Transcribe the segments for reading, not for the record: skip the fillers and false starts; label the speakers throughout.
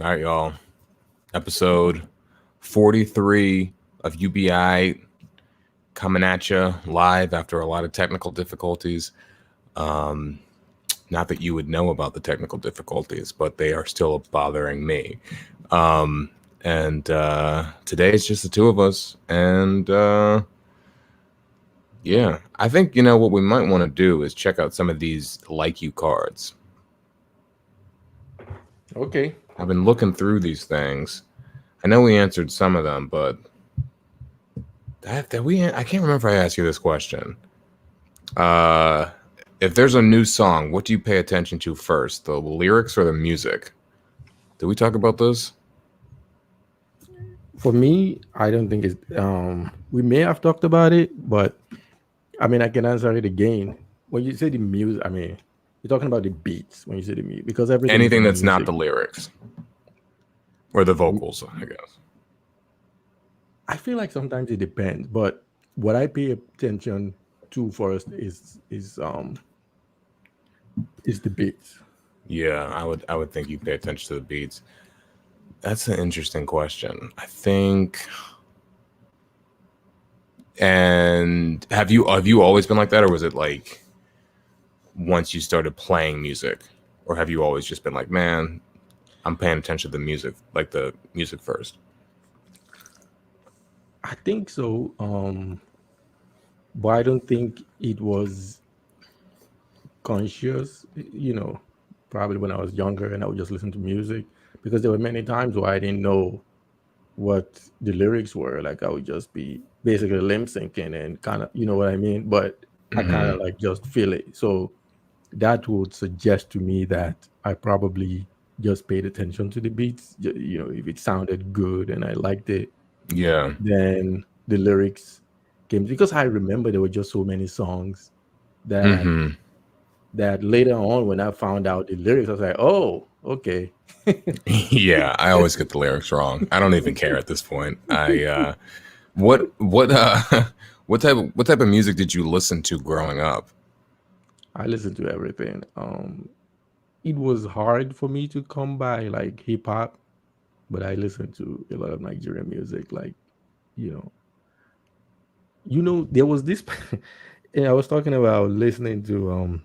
Speaker 1: All right, y'all. Episode 43 of UBI coming at you live after a lot of technical difficulties. Um, Not that you would know about the technical difficulties, but they are still bothering me. And today it's just the two of us. And yeah, I think, what we might want to do is check out some of these like you cards.
Speaker 2: Okay.
Speaker 1: I've been looking through these things. I know we answered some of them, but I can't remember if I asked you this question. Uh, if there's a new song, what do you pay attention to first, the lyrics or the music? Did we talk about this?
Speaker 2: For me, I don't think it's. We may have talked about it, but I mean, I can answer it again. When you say the music, I mean, you're talking about the beats when you say the music because everything is
Speaker 1: Anything that's not
Speaker 2: music.
Speaker 1: the lyrics or the vocals, I guess.
Speaker 2: I feel like sometimes it depends, but what I pay attention to first is the beats.
Speaker 1: Yeah, I would think you pay attention to the beats. That's an interesting question. I think. And have you always been like that, or was it like once you started playing music, or have you always just been like, man, I'm paying attention to the music, like the music first?
Speaker 2: I think so, but I don't think it was conscious. Probably when I was younger and I would just listen to music because there were many times where I didn't know what the lyrics were. Like I would just be basically limp syncing and kind of, you know what I mean? But I kind
Speaker 1: Hmm.
Speaker 2: of like just feel it. So that would suggest to me that I probably just paid attention to the beats. If it sounded good and I liked it,
Speaker 1: Yeah.
Speaker 2: then the lyrics came because I remember there were just so many songs that
Speaker 1: Hmm.
Speaker 2: that later on when I found out the lyrics, I was like, oh, okay.
Speaker 1: Yeah, I always get the lyrics wrong. I don't even care at this point. What what type of music did you listen to growing up?
Speaker 2: I listened to everything. It was hard for me to come by like hip hop, but I listened to a lot of Nigerian music. Like, you know, there was this. Yeah, I was talking about listening to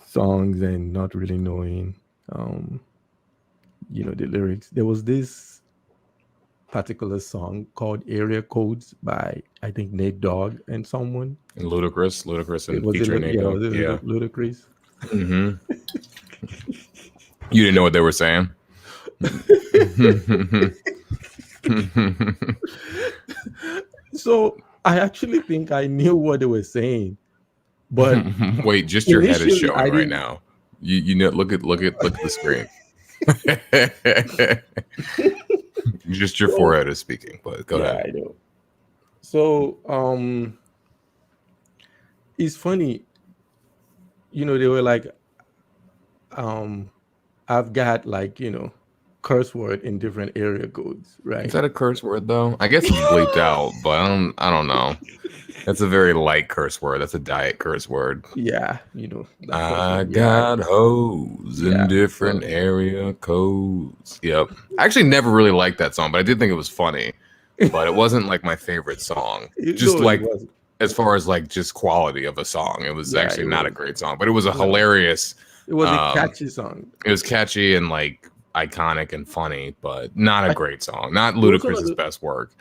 Speaker 2: songs and not really knowing, um, the lyrics. There was this particular song called "Area Codes" by I think Nate Dogg and someone.
Speaker 1: Ludacris,
Speaker 2: It
Speaker 1: and
Speaker 2: was a
Speaker 1: featuring Nate
Speaker 2: yeah,
Speaker 1: Dogg.
Speaker 2: was it
Speaker 1: Yeah.
Speaker 2: Ludacris?
Speaker 1: Hmm. You didn't know what they were saying.
Speaker 2: So I actually think I knew what they were saying, but
Speaker 1: Wait, just your head is
Speaker 2: initially
Speaker 1: showing
Speaker 2: I
Speaker 1: right
Speaker 2: didn't.
Speaker 1: now. You know, look at the screen. Just your
Speaker 2: So
Speaker 1: forehead is speaking. But go
Speaker 2: yeah,
Speaker 1: ahead.
Speaker 2: I know. So it's funny, they were like, um, I've got like curse word in different area codes,
Speaker 1: Is
Speaker 2: right?
Speaker 1: that a curse word though? I guess it's bleeped out, but I don't know. That's a very light curse word. That's a diet curse word.
Speaker 2: Yeah, that curse
Speaker 1: I
Speaker 2: word. Yeah,
Speaker 1: got hoes in
Speaker 2: yeah.
Speaker 1: different
Speaker 2: So
Speaker 1: area codes. Yep. I actually never really liked that song, but I did think it was funny. But it wasn't like my favorite song. Just
Speaker 2: no, it
Speaker 1: like
Speaker 2: was.
Speaker 1: as far as like just quality of a song, it was
Speaker 2: Yeah,
Speaker 1: actually
Speaker 2: it
Speaker 1: not a
Speaker 2: was.
Speaker 1: great song. But it was a
Speaker 2: No,
Speaker 1: hilarious.
Speaker 2: it was a
Speaker 1: Um,
Speaker 2: catchy song.
Speaker 1: it was catchy and like iconic and funny, but not a
Speaker 2: I,
Speaker 1: great song. Not
Speaker 2: it was one of
Speaker 1: Ludacris's
Speaker 2: the.
Speaker 1: best work.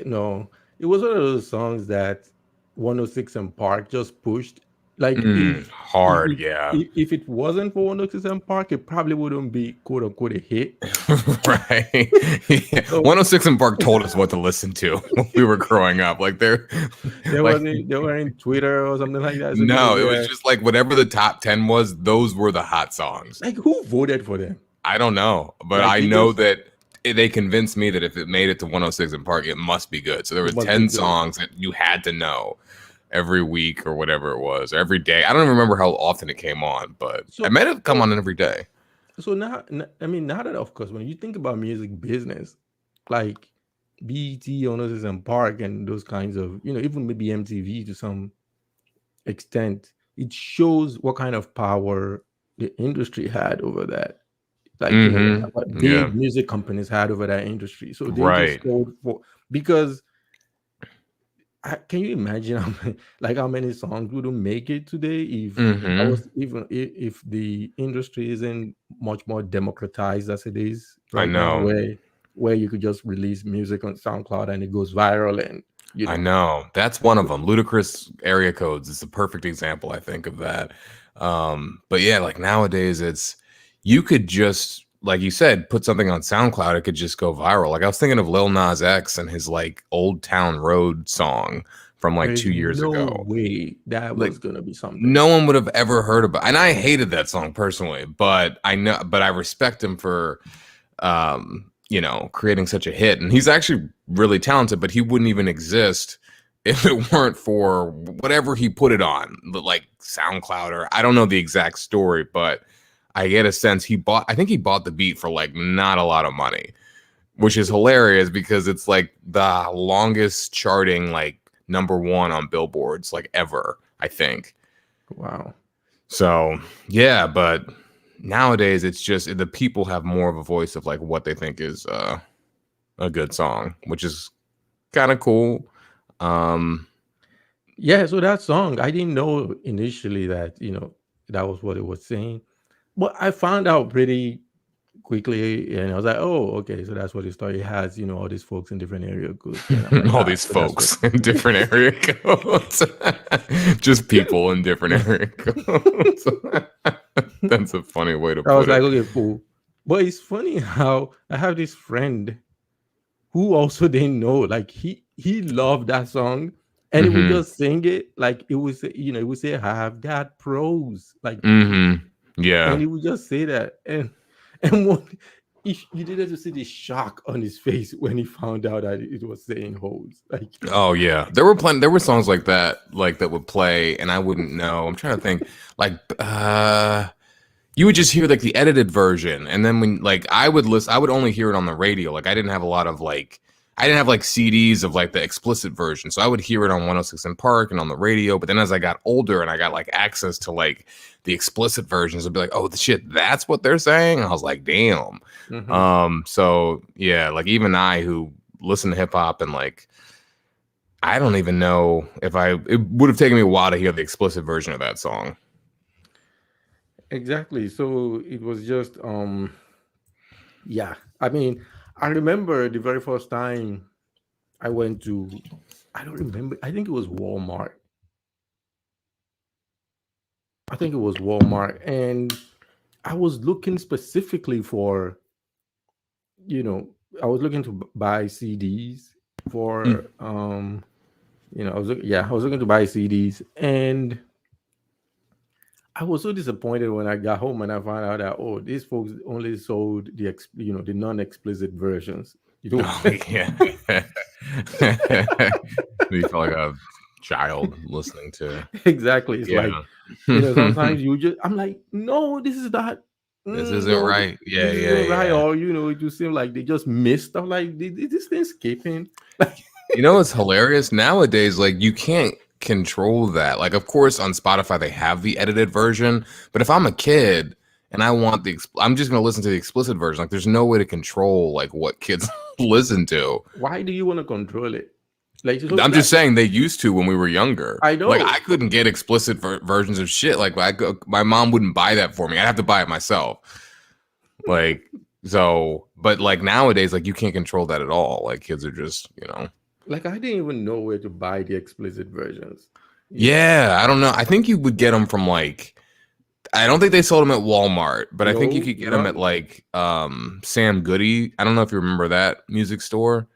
Speaker 2: No, it was one of those songs that 106 and Park just pushed. Like if
Speaker 1: Hard,
Speaker 2: it
Speaker 1: yeah.
Speaker 2: if it wasn't for 106 and Park, it probably wouldn't be quote unquote a hit.
Speaker 1: Right. Yeah.
Speaker 2: So
Speaker 1: 106 and Park told us what to listen to when we were growing up. Like they're like
Speaker 2: they were in Twitter or something like that. So they were
Speaker 1: no, it was
Speaker 2: there.
Speaker 1: just like whatever the top 10 was, those were the hot songs.
Speaker 2: Like who voted for them?
Speaker 1: I don't know, but
Speaker 2: Like
Speaker 1: I
Speaker 2: they
Speaker 1: know
Speaker 2: just
Speaker 1: that they convinced me that if it made it to 106 and Park, it must be good. So there
Speaker 2: it
Speaker 1: were
Speaker 2: must be
Speaker 1: 10
Speaker 2: good.
Speaker 1: songs that you had to know every week or whatever it was, every day. I don't even remember how often it came on, but it
Speaker 2: So
Speaker 1: might have come
Speaker 2: so
Speaker 1: on every day.
Speaker 2: so now I mean now that of course when you think about music business, like BET, Onosis and Park and those kinds of even maybe MTV to some extent, it shows what kind of power the industry had over that. like
Speaker 1: Mm-hmm.
Speaker 2: what
Speaker 1: Yeah.
Speaker 2: big music companies had over that industry. So they just
Speaker 1: Right.
Speaker 2: sold for because can you imagine how many, like how many songs wouldn't make it today if I
Speaker 1: Mm-hmm.
Speaker 2: was even if the industry isn't much more democratized as it is
Speaker 1: I
Speaker 2: right now,
Speaker 1: know.
Speaker 2: where you could just release music on SoundCloud and it goes viral and
Speaker 1: I know. That's one of them.
Speaker 2: people-
Speaker 1: Ludicrous area codes is the perfect example, I think, of that. But yeah, like nowadays it's you could just like you said, put something on SoundCloud, it could just go viral. Like I was thinking of Lil Nas X and his like Old Town Road song from like
Speaker 2: there's
Speaker 1: 2 years
Speaker 2: no
Speaker 1: ago.
Speaker 2: way that
Speaker 1: Like
Speaker 2: was gonna be something.
Speaker 1: no one would have ever heard about, and I hated that song personally, but I respect him for creating such a hit. And he's actually really talented, but he wouldn't even exist if it weren't for whatever he put it on, like SoundCloud, or I don't know the exact story, but I get a sense I think he bought the beat for like not a lot of money, which is hilarious because it's like the longest charting, like #1 on billboards, like ever, I think.
Speaker 2: Wow.
Speaker 1: So yeah, but nowadays it's just the people have more of a voice of like what they think is a good song, which is kind of cool.
Speaker 2: Yeah, so that song, I didn't know initially that, that was what it was saying. But I found out pretty quickly and I was like, oh, okay, so that's what it started. It has, all these folks in different area codes. And I'm like,
Speaker 1: All
Speaker 2: ah,
Speaker 1: these
Speaker 2: so that's what
Speaker 1: folks in different area codes, just people in different area codes. That's a funny way to
Speaker 2: I was
Speaker 1: put
Speaker 2: like,
Speaker 1: it.
Speaker 2: okay, cool. But it's funny how I have this friend who also didn't know, like he loved that song and he would
Speaker 1: Mm-hmm.
Speaker 2: just sing it like it was, it would say, I've got pros. Like
Speaker 1: Mm-hmm.
Speaker 2: and
Speaker 1: Yeah.
Speaker 2: he would just say that and what you didn't see the shock on his face when he found out that it was saying hoes like
Speaker 1: Oh yeah, there were songs like that would play, and I wouldn't know. I'm trying to think, like you would just hear like the edited version, and then when like I would only hear it on the radio. Like I didn't have like CDs of like the explicit version, so I would hear it on 106 in Park and on the radio. But then as I got older and I got like access to like the explicit versions, I'd be like, oh shit, that's what they're saying. And I was like, damn.
Speaker 2: Mhm.
Speaker 1: So yeah, like even I who listen to hip hop and like I don't even know it would have taken me a while to hear the explicit version of that song.
Speaker 2: Exactly. So it was just yeah. I mean, I remember the very first time I went to, I don't remember, I think it was Walmart. I think it was Walmart. And I was looking specifically for, you know, I was looking to buy CDs
Speaker 1: Hmm.
Speaker 2: for I was looking to buy CDs and I was so disappointed when I got home and I found out that these folks only sold the non-explicit versions.
Speaker 1: Oh yeah. You felt like a child listening to.
Speaker 2: Exactly. It's like,
Speaker 1: Yeah.
Speaker 2: sometimes I'm like, no, this is not.
Speaker 1: This isn't
Speaker 2: No,
Speaker 1: right. Yeah,
Speaker 2: this
Speaker 1: yeah,
Speaker 2: isn't right.
Speaker 1: yeah.
Speaker 2: Or it just seems like they just missed. I'm like, did this thing skipping?
Speaker 1: You know what's hilarious? Nowadays, like you can't control that. Like, of course, on Spotify they have the edited version, but if I'm a kid and I want I'm just gonna listen to the explicit version. Like, there's no way to control like what kids listen to.
Speaker 2: Why do you want to control it? Like, so
Speaker 1: I'm just
Speaker 2: that
Speaker 1: saying they used to when we were younger.
Speaker 2: I
Speaker 1: Like,
Speaker 2: know.
Speaker 1: I couldn't get explicit versions of shit. Like, my mom wouldn't buy that for me. I'd have to buy it myself. Like, so, but like nowadays, like you can't control that at all. Like, kids are just,
Speaker 2: Like, I didn't even know where to buy the explicit versions.
Speaker 1: Yeah, I don't know. I think you would get them from like I don't think they sold them at Walmart, but I think you
Speaker 2: No,
Speaker 1: could get them
Speaker 2: not
Speaker 1: at like Sam Goody. I don't know if you remember that music store.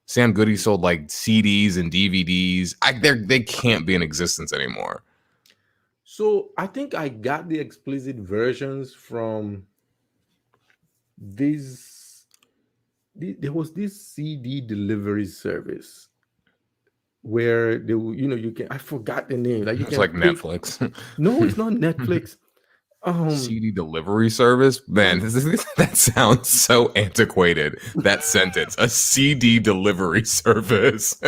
Speaker 1: Sam Goody sold like CDs and DVDs. They can't be in existence anymore.
Speaker 2: So I think I got the explicit versions from this. There was this CD delivery service where you can. I forgot the name. Like you
Speaker 1: It's
Speaker 2: can
Speaker 1: like
Speaker 2: pay.
Speaker 1: Netflix.
Speaker 2: No, it's not Netflix.
Speaker 1: CD delivery service? Man, that sounds so antiquated. That sentence, a CD delivery service.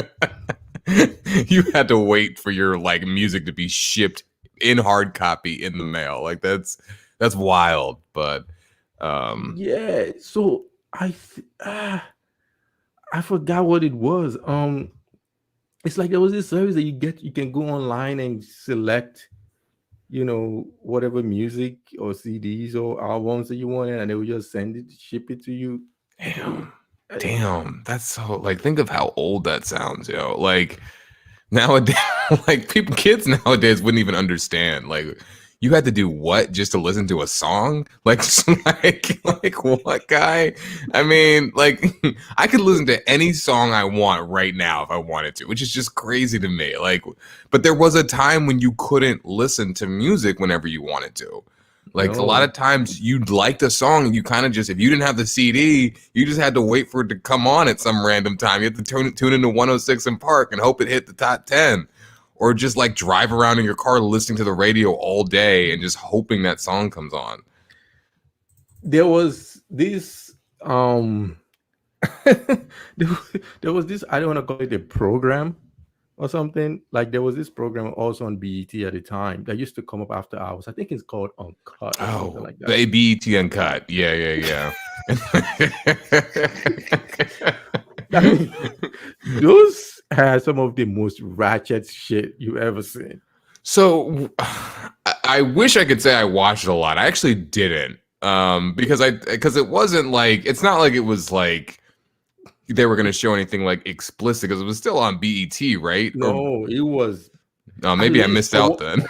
Speaker 1: You had to wait for your like music to be shipped in hard copy in the mail. Like that's wild. But
Speaker 2: Yeah. So I forgot what it was. It's like there was this service that you can go online and select, whatever music or CDs or albums that you wanted, and they would just send it, ship it to you.
Speaker 1: Damn.
Speaker 2: Uh,
Speaker 1: Damn. That's so like think of how old that sounds, yo. Like nowadays, like kids nowadays wouldn't even understand. Like you had to do what just to listen to a song? Like, like what, guy? I mean, like I could listen to any song I want right now if I wanted to, which is just crazy to me. Like, but there was a time when you couldn't listen to music whenever you wanted to. Like a lot
Speaker 2: No,
Speaker 1: of times you liked a song and you kind of just, if you didn't have the CD, you just had to wait for it to come on at some random time. You had to tune into 106 in Park and hope it hit the top 10. Or just like drive around in your car listening to the radio all day and just hoping that song comes on.
Speaker 2: there was this there was this, I don't want to call it a program or something. Like there was this program also on BET at the time that used to come up after hours. I think it's called Uncut or something
Speaker 1: Oh,
Speaker 2: like that.
Speaker 1: the BET Uncut. Yeah.
Speaker 2: I mean, those had some of the most ratchet shit you ever seen.
Speaker 1: So I wish I could say I watched it a lot. I actually didn't. Because it wasn't like, it's not like it was like they were going to show anything like explicit because it was still on BET, right?
Speaker 2: No, it was.
Speaker 1: Oh, maybe I missed out then.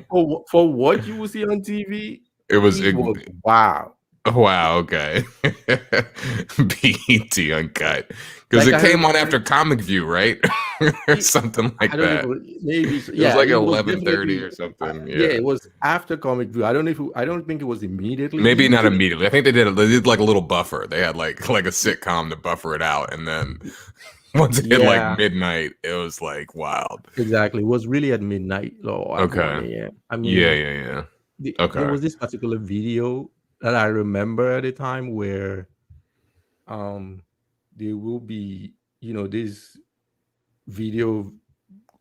Speaker 2: For what you will see on TV,
Speaker 1: it was
Speaker 2: wow.
Speaker 1: Wow, okay. BET Uncut. Because
Speaker 2: Like,
Speaker 1: it came on after Comic View, right? Or something like that.
Speaker 2: Maybe
Speaker 1: It was like 11:30 or something.
Speaker 2: Yeah, it was after Comic View. I don't think it was immediately.
Speaker 1: Maybe not immediately. I think they did like a little buffer. They had like a sitcom to buffer it out, and then once it hit like midnight, it was like wild.
Speaker 2: Exactly. It was really at midnight or at 1 a.m. I mean,
Speaker 1: yeah. Okay.
Speaker 2: There was this particular video that I remember at the time where there will be, these video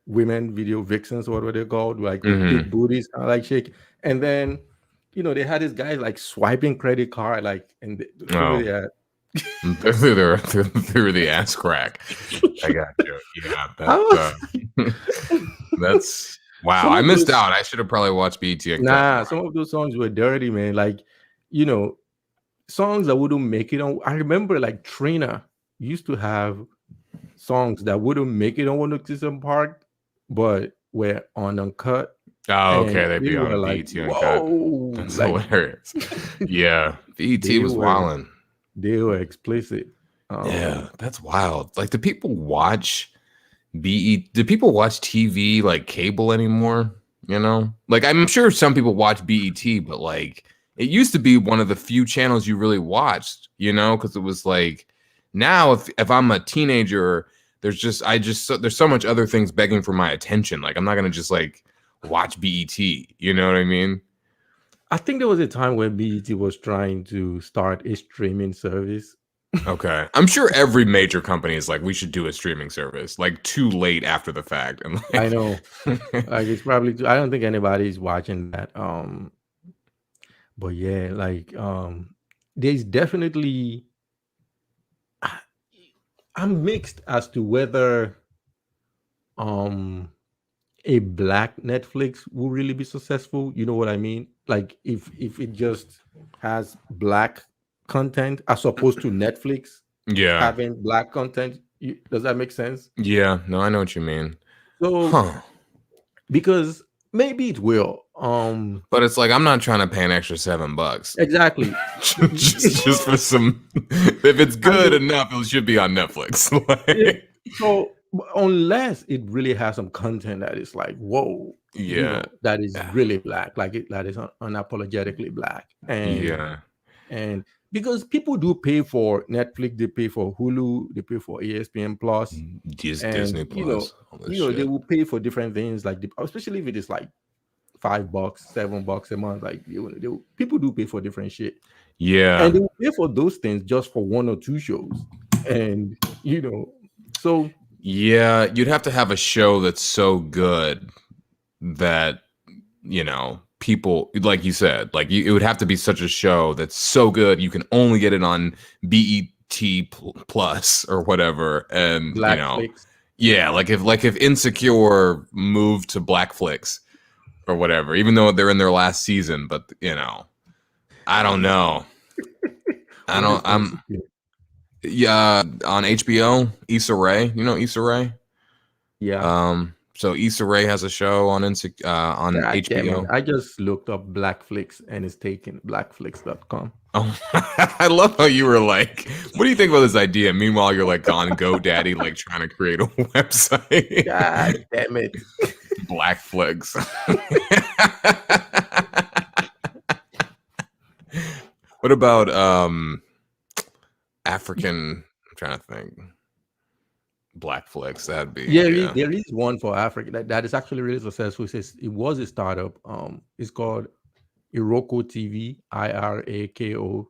Speaker 2: vixens, or what they're called, like big booties, kind of like shake. And then, they had this guy like swiping credit card, like, and
Speaker 1: through the ass crack. I got you. Yeah, that's wow. I missed out. I should have probably watched BET.
Speaker 2: Some of those songs were dirty, man. Like, songs that wouldn't make it on. I remember like Trina used to have songs that wouldn't make it on 106 in Park, but were on Uncut.
Speaker 1: Oh, okay. They'd be on like, BET Uncut. That's like, hilarious. Yeah. BET was wilding.
Speaker 2: They were explicit.
Speaker 1: Yeah, that's wild. Like, do people watch BET? Do people watch TV like cable anymore? Like I'm sure some people watch BET, but like it used to be one of the few channels you really watched, because it was like now if I'm a teenager, there's so much other things begging for my attention. Like I'm not gonna just like watch BET. You know what I mean?
Speaker 2: I think there was a time when BET was trying to start a streaming service.
Speaker 1: Okay. I'm sure every major company is like, we should do a streaming service, like too late after the fact. And like,
Speaker 2: I know. Like it's probably I don't think anybody's watching that. But yeah, like there's definitely I'm mixed as to whether a black Netflix will really be successful. You know what I mean? Like if it just has black content as opposed to Netflix having black content. Does that make sense?
Speaker 1: Yeah, no, I know what you mean.
Speaker 2: So because maybe it will.
Speaker 1: But it's like I'm not trying to pay an extra $7.
Speaker 2: Exactly.
Speaker 1: just for some. If it's good enough, it should be on Netflix.
Speaker 2: So unless it really has some content that is like, whoa, that is really black, like that is unapologetically black, and because people do pay for Netflix, they pay for Hulu, they pay for ESPN Plus,
Speaker 1: Disney Plus,
Speaker 2: they will pay for different things, like especially if it is like $5, $7 a month, like people do pay for different shit.
Speaker 1: Yeah,
Speaker 2: and they will pay for those things just for 1 or 2 shows, and so
Speaker 1: yeah, you'd have to have a show that's so good that people, like you said, like it would have to be such a show that's so good you can only get it on BET Plus or whatever, and
Speaker 2: Black flicks.
Speaker 1: yeah, like if Insecure moved to Blackflix or whatever, even though they're in their last season, but I don't know. I'm yeah, on HBO, Issa Rae. You know Issa Rae?
Speaker 2: Yeah.
Speaker 1: So Issa Rae has a show on on HBO.
Speaker 2: I just looked up Blackflix and it's taken blackflix.com.
Speaker 1: Oh, I love how you were like, what do you think about this idea? Meanwhile, you're like on GoDaddy, like trying to create a website.
Speaker 2: God damn it.
Speaker 1: Blackflix. What about African? I'm trying to think. Blackflix. That'd be
Speaker 2: There is one for Africa that is actually really successful. It was a startup. It's called Iroko TV, IRAKO.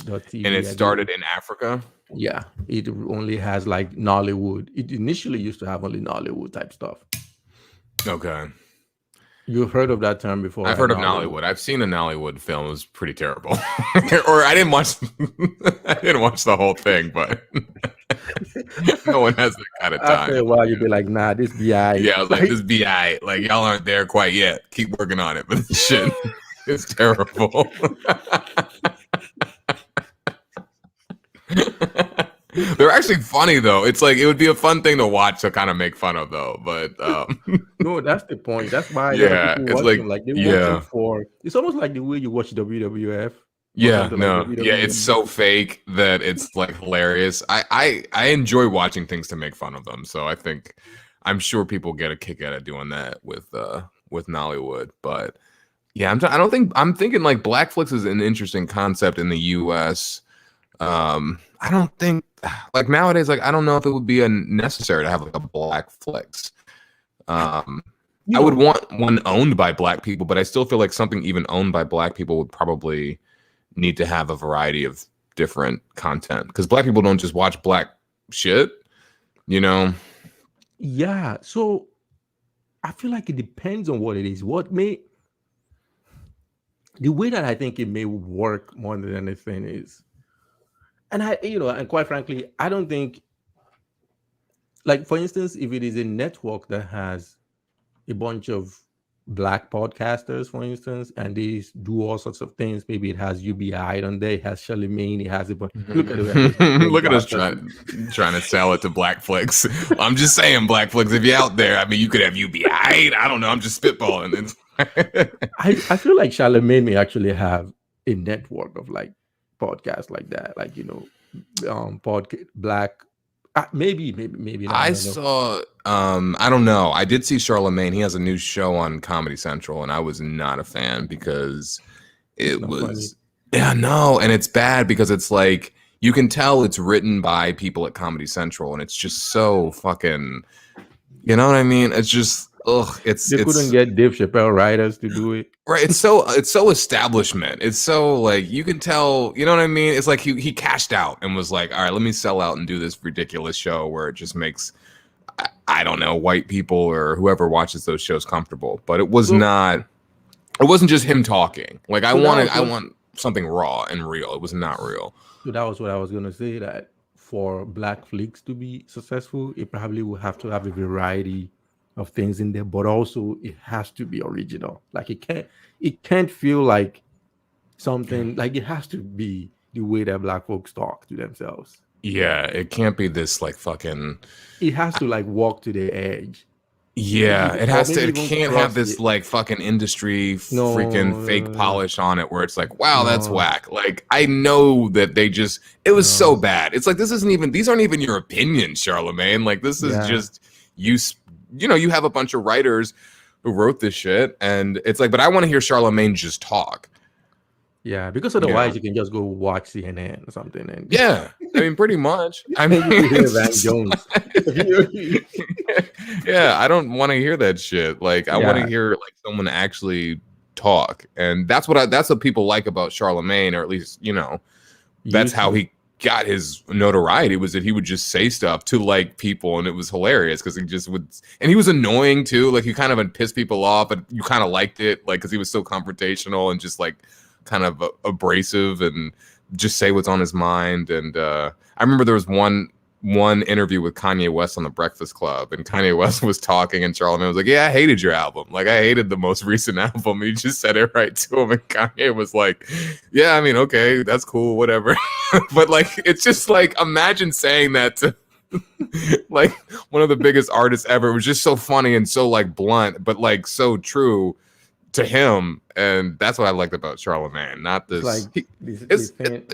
Speaker 1: TV, and it started in Africa.
Speaker 2: Yeah, it only has like Nollywood. It initially used to have only Nollywood type stuff.
Speaker 1: Okay.
Speaker 2: You've heard of that term before?
Speaker 1: I've heard of Nollywood. I've seen a Nollywood film. It was pretty terrible. Or I didn't watch the whole thing, but no one has that kind of time.
Speaker 2: After a while, you'd be like, nah, this BI.
Speaker 1: Yeah, I was like, this BI. Like, y'all aren't there quite yet. Keep working on it. But this shit is terrible. They're actually funny though. It's like it would be a fun thing to watch to kind of make fun of though. But
Speaker 2: no, that's the point. That's why
Speaker 1: it's
Speaker 2: like they watch it for. It's almost like the way you watch WWF.
Speaker 1: Yeah, no, like yeah, it's so fake that it's like hilarious. I enjoy watching things to make fun of them. So I'm sure people get a kick out of doing that with Nollywood. But yeah, I'm thinking like Blackflix is an interesting concept in the US. I don't think like nowadays, like I don't know if it would be necessary to have like a Blackflix. I would want one owned by Black people, but I still feel like something even owned by Black people would probably need to have a variety of different content because Black people don't just watch Black shit, Yeah.
Speaker 2: So I feel like it depends on what it is. The way that I think it may work more than anything is. And and quite frankly, I don't think, like, for instance, if it is a network that has a bunch of Black podcasters, for instance, and they do all sorts of things, maybe it has UBI on there, it has Charlemagne, it has a bunch. Look at it.
Speaker 1: Look at us trying to sell it to Blackflix. I'm just saying, Blackflix, if you're out there, I mean, you could have UBI. I don't know. I'm just spitballing.
Speaker 2: I feel like Charlemagne may actually have a network of like podcasts like that, like podcast Black. Maybe not,
Speaker 1: I saw. I don't know. I did see Charlemagne. He has a new show on Comedy Central, and I was not a fan because it was funny. Yeah, no, and it's bad because it's like you can tell it's written by people at Comedy Central, and it's just so fucking. You know what I mean? It's just. Ugh, they
Speaker 2: couldn't get Dave Chappelle writers to do it.
Speaker 1: Right. It's so establishment. It's so like you can tell, you know what I mean? It's like he cashed out and was like, all right, let me sell out and do this ridiculous show where it just makes I don't know, white people or whoever watches those shows comfortable. But it wasn't just him talking. Like I want something raw and real. It was not real.
Speaker 2: So that was what I was gonna say, that for Blackflix to be successful, it probably will have to have a variety of things in there, but also it has to be original. Like it can't feel like something, like it has to be the way that Black folks talk to themselves.
Speaker 1: Yeah, it can't be this like fucking.
Speaker 2: It has to like walk to the edge.
Speaker 1: Yeah, it has to. It can't have this like fucking industry freaking fake polish on it where it's like, wow, that's whack. Like I know that they just. It was so bad. It's like these aren't even your opinions, Charlemagne. Like this is just you. You have a bunch of writers who wrote this shit, and it's like, but I want to hear Charlemagne just talk.
Speaker 2: Yeah, because otherwise you can just go watch CNN or something. And
Speaker 1: yeah, I mean, pretty much. I mean,
Speaker 2: Van Jones.
Speaker 1: Yeah, I don't want to hear that shit. Like, I want to hear like someone actually talk, and that's what people like about Charlemagne, or at least that's how he got his notoriety was that he would just say stuff to like people, and it was hilarious because he just would, and he was annoying too. Like he kind of would piss people off, but you kind of liked it, like because he was so confrontational and just like kind of abrasive and just say what's on his mind. And I remember there was one interview with Kanye West on the Breakfast Club, and Kanye West was talking, and Charlamagne was like, "Yeah, I hated your album. Like, I hated the most recent album." He just said it right to him, and Kanye was like, "Yeah, I mean, okay, that's cool, whatever." But like, it's just like, imagine saying that to like one of the biggest artists ever. It was just so funny and so like blunt, but like so true to him, and that's what I liked about Charlamagne. Not
Speaker 2: It's like
Speaker 1: this.
Speaker 2: this thing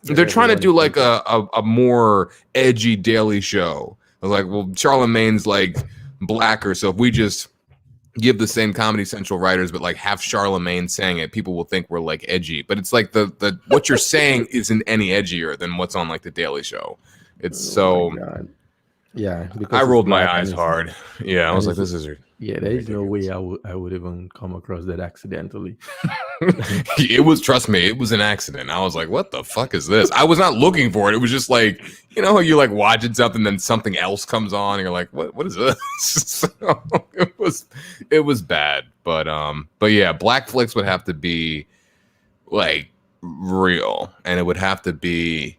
Speaker 2: that
Speaker 1: They're trying to
Speaker 2: everyone
Speaker 1: do
Speaker 2: is
Speaker 1: like
Speaker 2: thinking.
Speaker 1: a more edgy daily show. I was like, well, Charlemagne's like blacker, so if we just give the same Comedy Central writers, but like have Charlamagne saying it, people will think we're like edgy. But it's like the what you're saying isn't any edgier than what's on like the Daily Show. It's
Speaker 2: Oh my
Speaker 1: so
Speaker 2: god. Yeah,
Speaker 1: I
Speaker 2: because it's
Speaker 1: rolled my
Speaker 2: black
Speaker 1: eyes hard. Yeah, I was like,
Speaker 2: it's
Speaker 1: this is
Speaker 2: yeah, there is no way
Speaker 1: ridiculous.
Speaker 2: I would even come across that accidentally.
Speaker 1: It was, trust me, it was an accident. I was like, what the fuck is this? I was not looking for it. It was just like, you know, you like watching something, then something else comes on, and you're like, what is this? So it was bad. But yeah, Black Flicks would have to be like real, and it would have to be,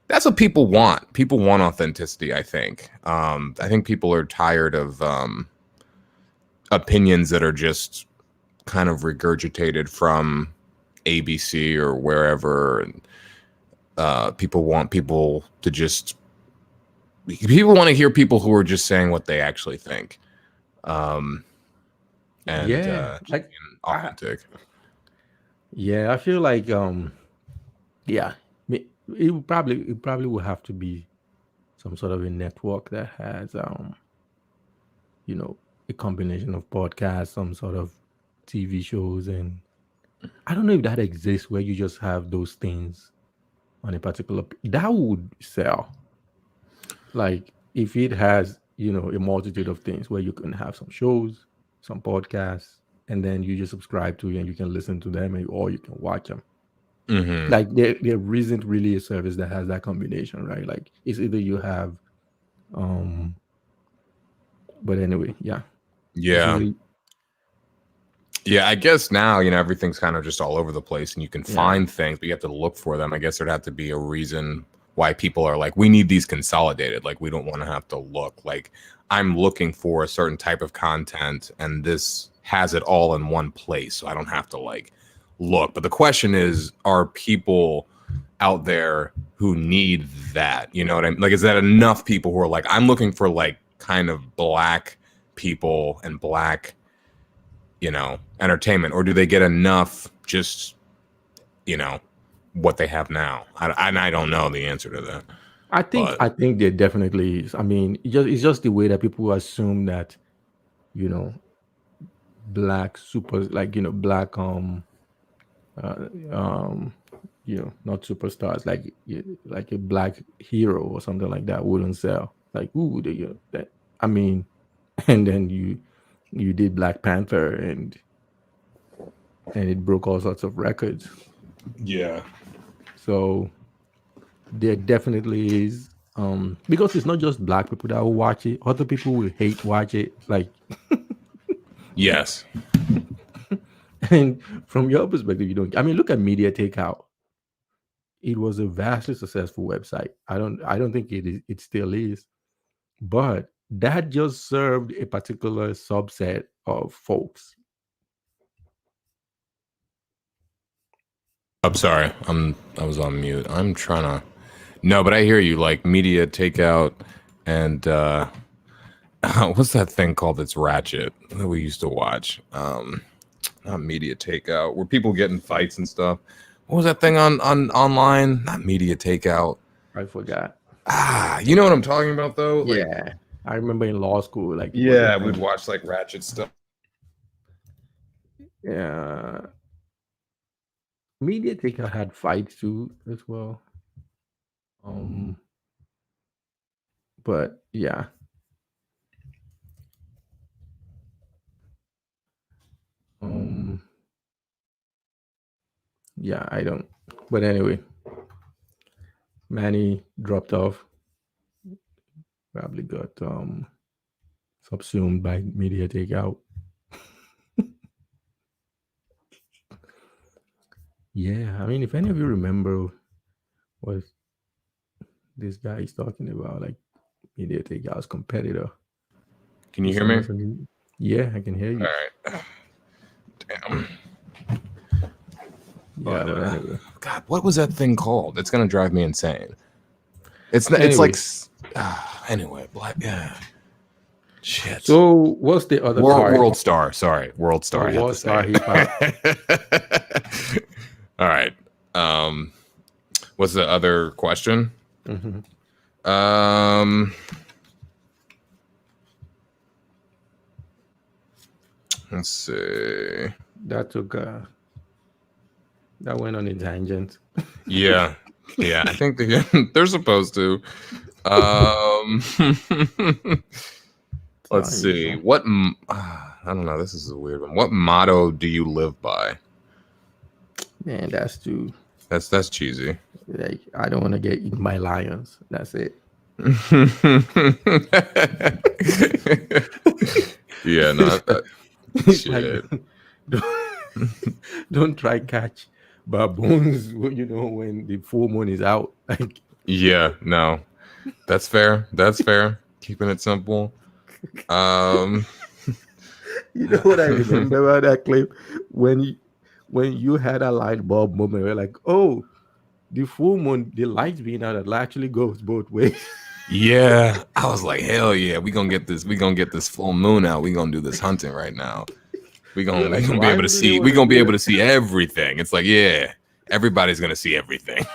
Speaker 1: that's what people want. People want authenticity, I think. I think people are tired of opinions that are just kind of regurgitated from ABC or wherever. And people want people to just, people want to hear people who are just saying what they actually think. Um, and
Speaker 2: Yeah,
Speaker 1: just
Speaker 2: like
Speaker 1: being
Speaker 2: I,
Speaker 1: authentic.
Speaker 2: yeah, I feel like yeah, it probably will have to be some sort of a network that has you know, a combination of podcasts, some sort of TV shows, and I don't know if that exists where you just have those things on a particular that would sell. Like if it has, you know, a multitude of things where you can have some shows, some podcasts, and then you just subscribe to it and you can listen to them or you can watch them.
Speaker 1: Mm-hmm.
Speaker 2: Like there isn't really a service that has that combination, right? Like it's either you have um but anyway, yeah. It's
Speaker 1: Yeah.
Speaker 2: either
Speaker 1: Yeah, I guess now, you know, everything's kind of just all over the place and you can
Speaker 2: yeah.
Speaker 1: find things, but you have to look for them. I guess there'd have to be a reason why people are like, we need these consolidated. Like, we don't want to have to look. Like, I'm looking for a certain type of content and this has it all in one place. So I don't have to like look. But the question is, are people out there who need that? You know what I mean? Like, is that enough people who are like, I'm looking for like kind of black people and black, you know, entertainment, or do they get enough just, you know, what they have now? I don't know the answer to that, but
Speaker 2: I think there definitely is. I mean, it's just the way that people assume that, you know, black super like, you know, black uh, um you know, not superstars like like a black hero or something like that wouldn't sell. Like, ooh, that I mean, and then you did Black Panther and it broke all sorts of records.
Speaker 1: yeah,
Speaker 2: So there definitely is because it's not just black people that will watch it, other people will hate watch it. Like
Speaker 1: yes,
Speaker 2: and from your perspective, you don't I mean, look at Media Takeout. It was a vastly successful website. I don't think it still is, but that just served a particular subset of folks.
Speaker 1: I'm sorry, I was on mute. I'm trying to, no, but I hear you. Like media takeout and what's that thing called that's ratchet that we used to watch? Not media takeout, where people get in fights and stuff. What was that thing on online? Not media takeout.
Speaker 2: I forgot.
Speaker 1: You know what I'm talking about though? Like,
Speaker 2: Yeah. I remember in law school, like it was a
Speaker 1: yeah, we'd
Speaker 2: thing.
Speaker 1: watch like ratchet stuff.
Speaker 2: Yeah. Media Takeout had fights too as well. Um, but yeah. Um, yeah, I don't. But anyway, Manny dropped off. Probably got subsumed by media takeout. Yeah, I mean, if any of you remember what this guy is talking about, like media takeout's competitor.
Speaker 1: Can you hear me?
Speaker 2: Yeah, I can hear you.
Speaker 1: All right. Damn.
Speaker 2: Yeah, but anyway.
Speaker 1: God, what was that thing called? It's gonna drive me insane. It's not. It's
Speaker 2: Anyway.
Speaker 1: like. Anyway, black. Yeah. Shit.
Speaker 2: So what's the other
Speaker 1: World Star? Sorry, World Star.
Speaker 2: World Star Hip Hop.
Speaker 1: All right. What's the other question?
Speaker 2: Mm-hmm.
Speaker 1: Let's see.
Speaker 2: That took that went on a tangent.
Speaker 1: Yeah. I think they're supposed to. Let's see. What? I don't know. This is a weird one. What motto do you live by?
Speaker 2: Man, that's too.
Speaker 1: That's cheesy.
Speaker 2: Like, I don't want to get eaten by lions. That's it.
Speaker 1: Yeah, no. Shit.
Speaker 2: Like, don't try catch baboons. When the full moon is out. Like.
Speaker 1: Yeah, no. That's fair. Keeping it simple.
Speaker 2: You know what I remember about that clip when you had a light bulb moment where like, oh, the full moon, the lights being out, it actually goes both ways.
Speaker 1: Yeah, I was like, hell yeah, we gonna get this full moon out. We gonna do this hunting right now. We gonna be able to see. We gonna be able to see everything. It's like, yeah, everybody's gonna see everything.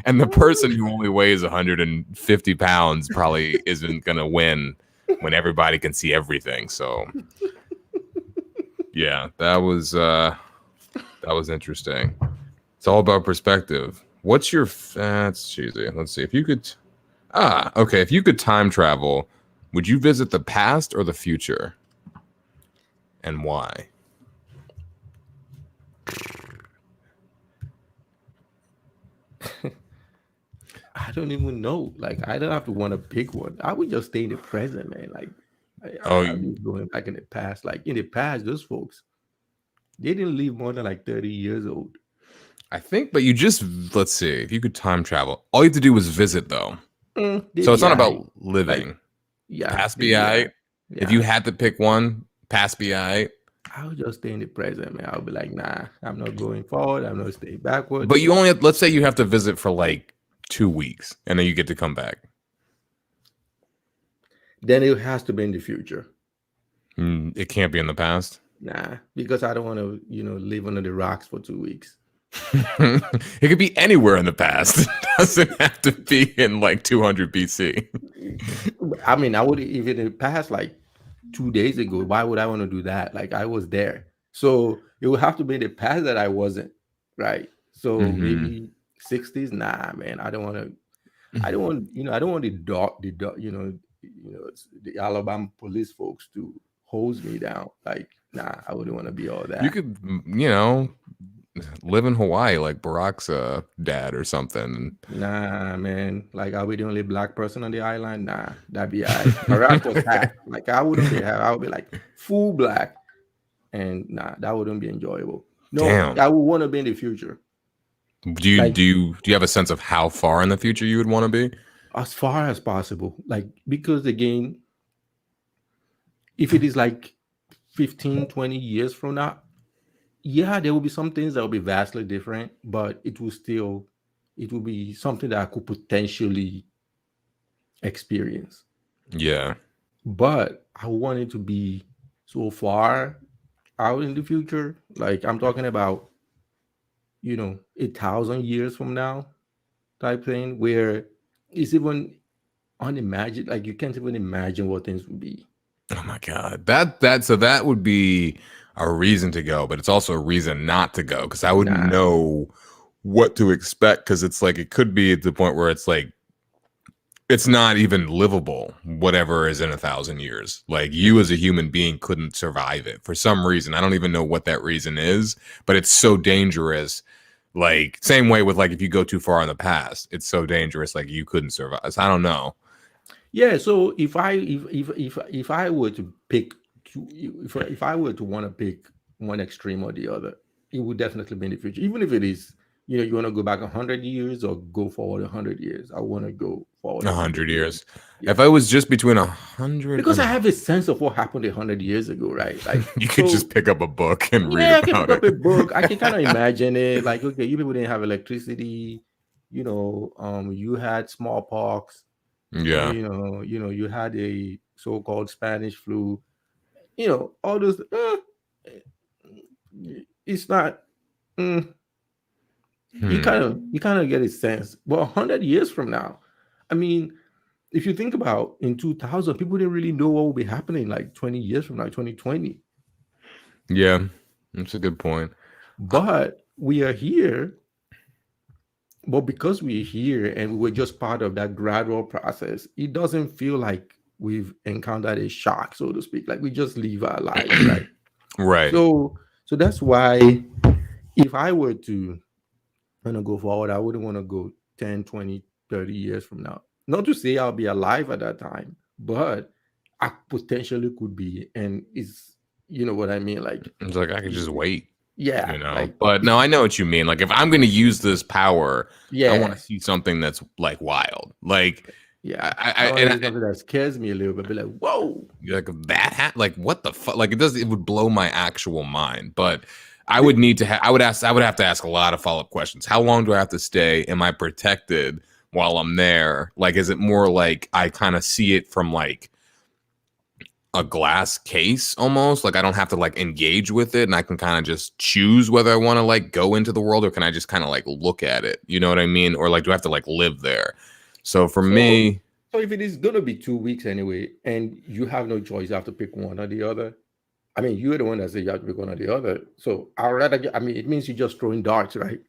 Speaker 1: And the person who only weighs 150 pounds probably isn't gonna win when everybody can see everything. So yeah, that was interesting. It's all about perspective. What's your that's cheesy. Let's see. If you could if you could time travel, would you visit the past or the future? And why?
Speaker 2: I don't even know. Like, I don't have to want to pick one. I would just stay in the present, man. Like, I'm going back in the past. Like, in the past, those folks, they didn't live more than like 30 years old.
Speaker 1: I think, but let's see. If you could time travel, all you have to do was visit, though. So it's not about living.
Speaker 2: Like,
Speaker 1: past BI. If you had to pick one, past BI.
Speaker 2: I would just stay in the present, man. I would be like, nah, I'm not going forward. I'm not staying backwards.
Speaker 1: But let's say you have to visit for like 2 weeks and then you get to come back.
Speaker 2: Then it has to be in the future.
Speaker 1: It can't be in the past.
Speaker 2: Nah, because I don't want to, live under the rocks for 2 weeks.
Speaker 1: It could be anywhere in the past. It doesn't have to be in like 200 BC.
Speaker 2: I mean, I would, if in the past, like 2 days ago, why would I want to do that? Like, I was there. So it would have to be in the past that I wasn't, right? So maybe 60s. Nah, man, I don't want to. I don't want, I don't want the Alabama police folks to hose me down. Like, nah, I wouldn't want to be all that.
Speaker 1: You could, live in Hawaii like Barack's dad or something.
Speaker 2: Nah, man. Like, are we the only black person on the island? Nah, that'd be all right. Barack was half. Like, I wouldn't be half. I would be like full black. And nah, that wouldn't be enjoyable. No,
Speaker 1: damn.
Speaker 2: I would want to be in the future.
Speaker 1: Do you have a sense of how far in the future you would want to be?
Speaker 2: As far as possible. Like, because again, if it is like 15, 20 years from now, yeah, there will be some things that will be vastly different, but it will be something that I could potentially experience.
Speaker 1: Yeah.
Speaker 2: But I want it to be so far out in the future. Like, I'm talking about, 1,000 years from now type thing, where it's even unimaginable. Like, you can't even imagine what things would be.
Speaker 1: Oh my God. So that would be a reason to go, but it's also a reason not to go, because I wouldn't know what to expect, because it's like, it could be at the point where it's like, it's not even livable, whatever is in 1,000 years. Like, you as a human being couldn't survive it for some reason. I don't even know what that reason is, but it's so dangerous Like same way with like if you go too far in the past, it's so dangerous. Like you couldn't survive. So I don't know.
Speaker 2: Yeah. So if I were to pick if I were to want to pick one extreme or the other, it would definitely be in the future. Even if it is, you want to go back 100 years or go forward 100 years. I want to go forward
Speaker 1: 100 years.
Speaker 2: Yeah.
Speaker 1: If I was just between 100,
Speaker 2: because I have a sense of what happened 100 years ago, right? Like
Speaker 1: you could just pick up a book and read
Speaker 2: I can
Speaker 1: about
Speaker 2: pick up
Speaker 1: it.
Speaker 2: a book. I can kind of imagine it. Like, okay, you people didn't have electricity. You had smallpox.
Speaker 1: Yeah.
Speaker 2: You had a so-called Spanish flu. All those. It's not. You kind of get a sense. But 100 years from now, I mean, if you think about in 2000, people didn't really know what will be happening like 20 years from now, 2020.
Speaker 1: Yeah, that's a good point.
Speaker 2: But we are here. But because we're here and we're just part of that gradual process, it doesn't feel like we've encountered a shock, so to speak. Like we just live our lives, right?
Speaker 1: Right.
Speaker 2: So that's why if I were to want to go forward, I wouldn't want to go 10, 20, 30 years from now. Not to say I'll be alive at that time, but I potentially could be. And it's, you know what I mean? Like,
Speaker 1: it's like I could just wait.
Speaker 2: Yeah. Like,
Speaker 1: but no, I know what you mean. Like if I'm going to use this power, I want to
Speaker 2: yeah.
Speaker 1: see something that's like wild. Like,
Speaker 2: Yeah.
Speaker 1: I
Speaker 2: something that scares me a little bit. Be like, whoa.
Speaker 1: like that like what the fuck? Like it would blow my actual mind. But I would need to I would have to ask a lot of follow-up questions. How long do I have to stay? Am I protected while I'm there? Like, is it more like I kind of see it from like a glass case almost? Like I don't have to like engage with it and I can kind of just choose whether I want to like go into the world or can I just kind of like look at it? You know what I mean? Or like do I have to like live there? So for me,
Speaker 2: so if it is gonna be 2 weeks anyway, and you have no choice, you have to pick one or the other. I mean, you're the one that said you have to pick one or the other. So I'd rather it means you're just throwing darts, right?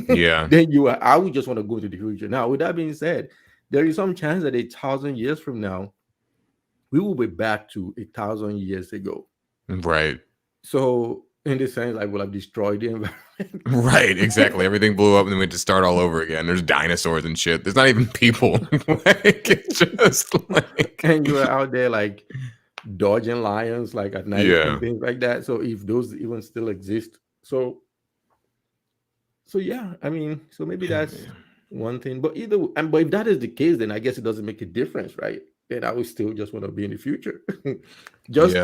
Speaker 1: Yeah.
Speaker 2: Then I would just want to go to the future. Now, with that being said, there is some chance that 1,000 years from now, we will be back to 1,000 years ago.
Speaker 1: Right.
Speaker 2: So in the sense, I will have destroyed the environment.
Speaker 1: Right, exactly. Everything blew up and then we had to start all over again. There's dinosaurs and shit. There's not even people. Like, it's just like
Speaker 2: and you are out there like dodging lions like at night and things like that. So if those even still exist. So yeah, I mean, so maybe that's one thing. But but if that is the case, then I guess it doesn't make a difference, right? Then I would still just want to be in the future. just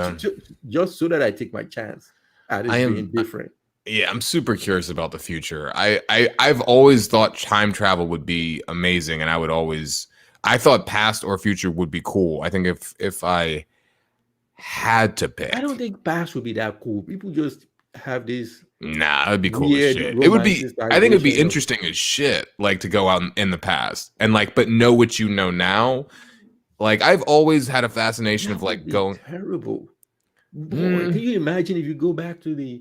Speaker 2: so that I take my chance at it being different.
Speaker 1: Yeah, I'm super curious about the future. I've always thought time travel would be amazing, and I thought past or future would be cool. I think if I had to pick,
Speaker 2: I don't think past would be that cool. People just have this.
Speaker 1: Nah, it'd be cool as shit. It would be. I think it'd be interesting as shit, like to go out in the past and like, but know what you know now. Like I've always had a fascination of like going
Speaker 2: terrible. Boy, can you imagine if you go back to to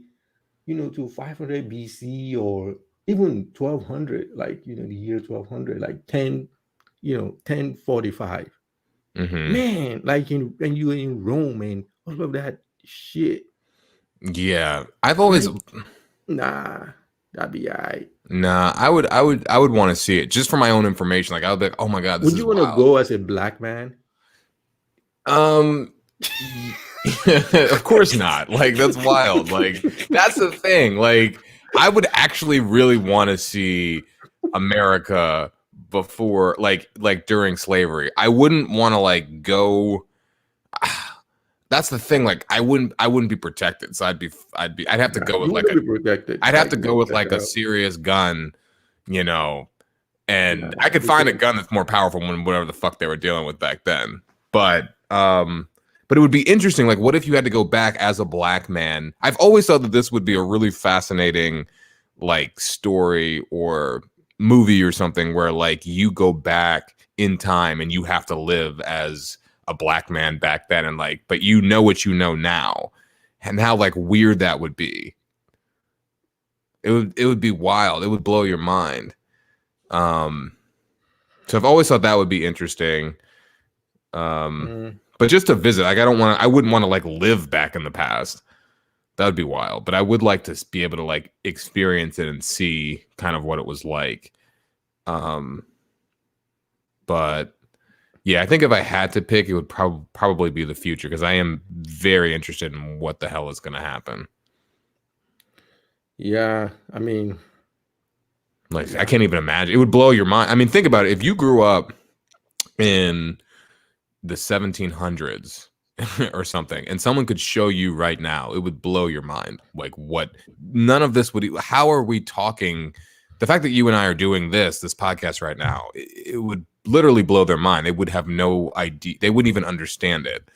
Speaker 2: 500 BC or even 1200, like the year 1200, like 1045. Man, like when you were in Rome and all of that shit.
Speaker 1: Yeah, I've always
Speaker 2: that'd be all right.
Speaker 1: Nah, I would want to see it just for my own information. Like I would be like, oh my god,
Speaker 2: would you want to go as a black man?
Speaker 1: Of course not. Like that's wild. Like that's the thing. Like I would actually really want to see America before like during slavery. I wouldn't want to like go. That's the thing. Like I wouldn't be protected. So I'd have to go with like I'd have to go with like a serious gun, and I could find a gun that's more powerful than whatever the fuck they were dealing with back then. But it would be interesting. Like, what if you had to go back as a black man? I've always thought that this would be a really fascinating, like, story or movie or something where, like, you go back in time and you have to live as a black man back then, and like, but you know what you know now, and how like weird that would be. It would be wild. It would blow your mind. So I've always thought that would be interesting. But just to visit, like I wouldn't want to like live back in the past. That would be wild. But I would like to be able to like experience it and see kind of what it was like. But yeah, I think if I had to pick, it would probably be the future, because I am very interested in what the hell is going to happen.
Speaker 2: Yeah, I mean,
Speaker 1: like I can't even imagine. It would blow your mind. I mean, think about it. If you grew up in the 1700s or something, and someone could show you right now, it would blow your mind. Like what? None of this would. How are we talking? The fact that you and I are doing this podcast right now, it would literally blow their mind. They would have no idea. They wouldn't even understand it.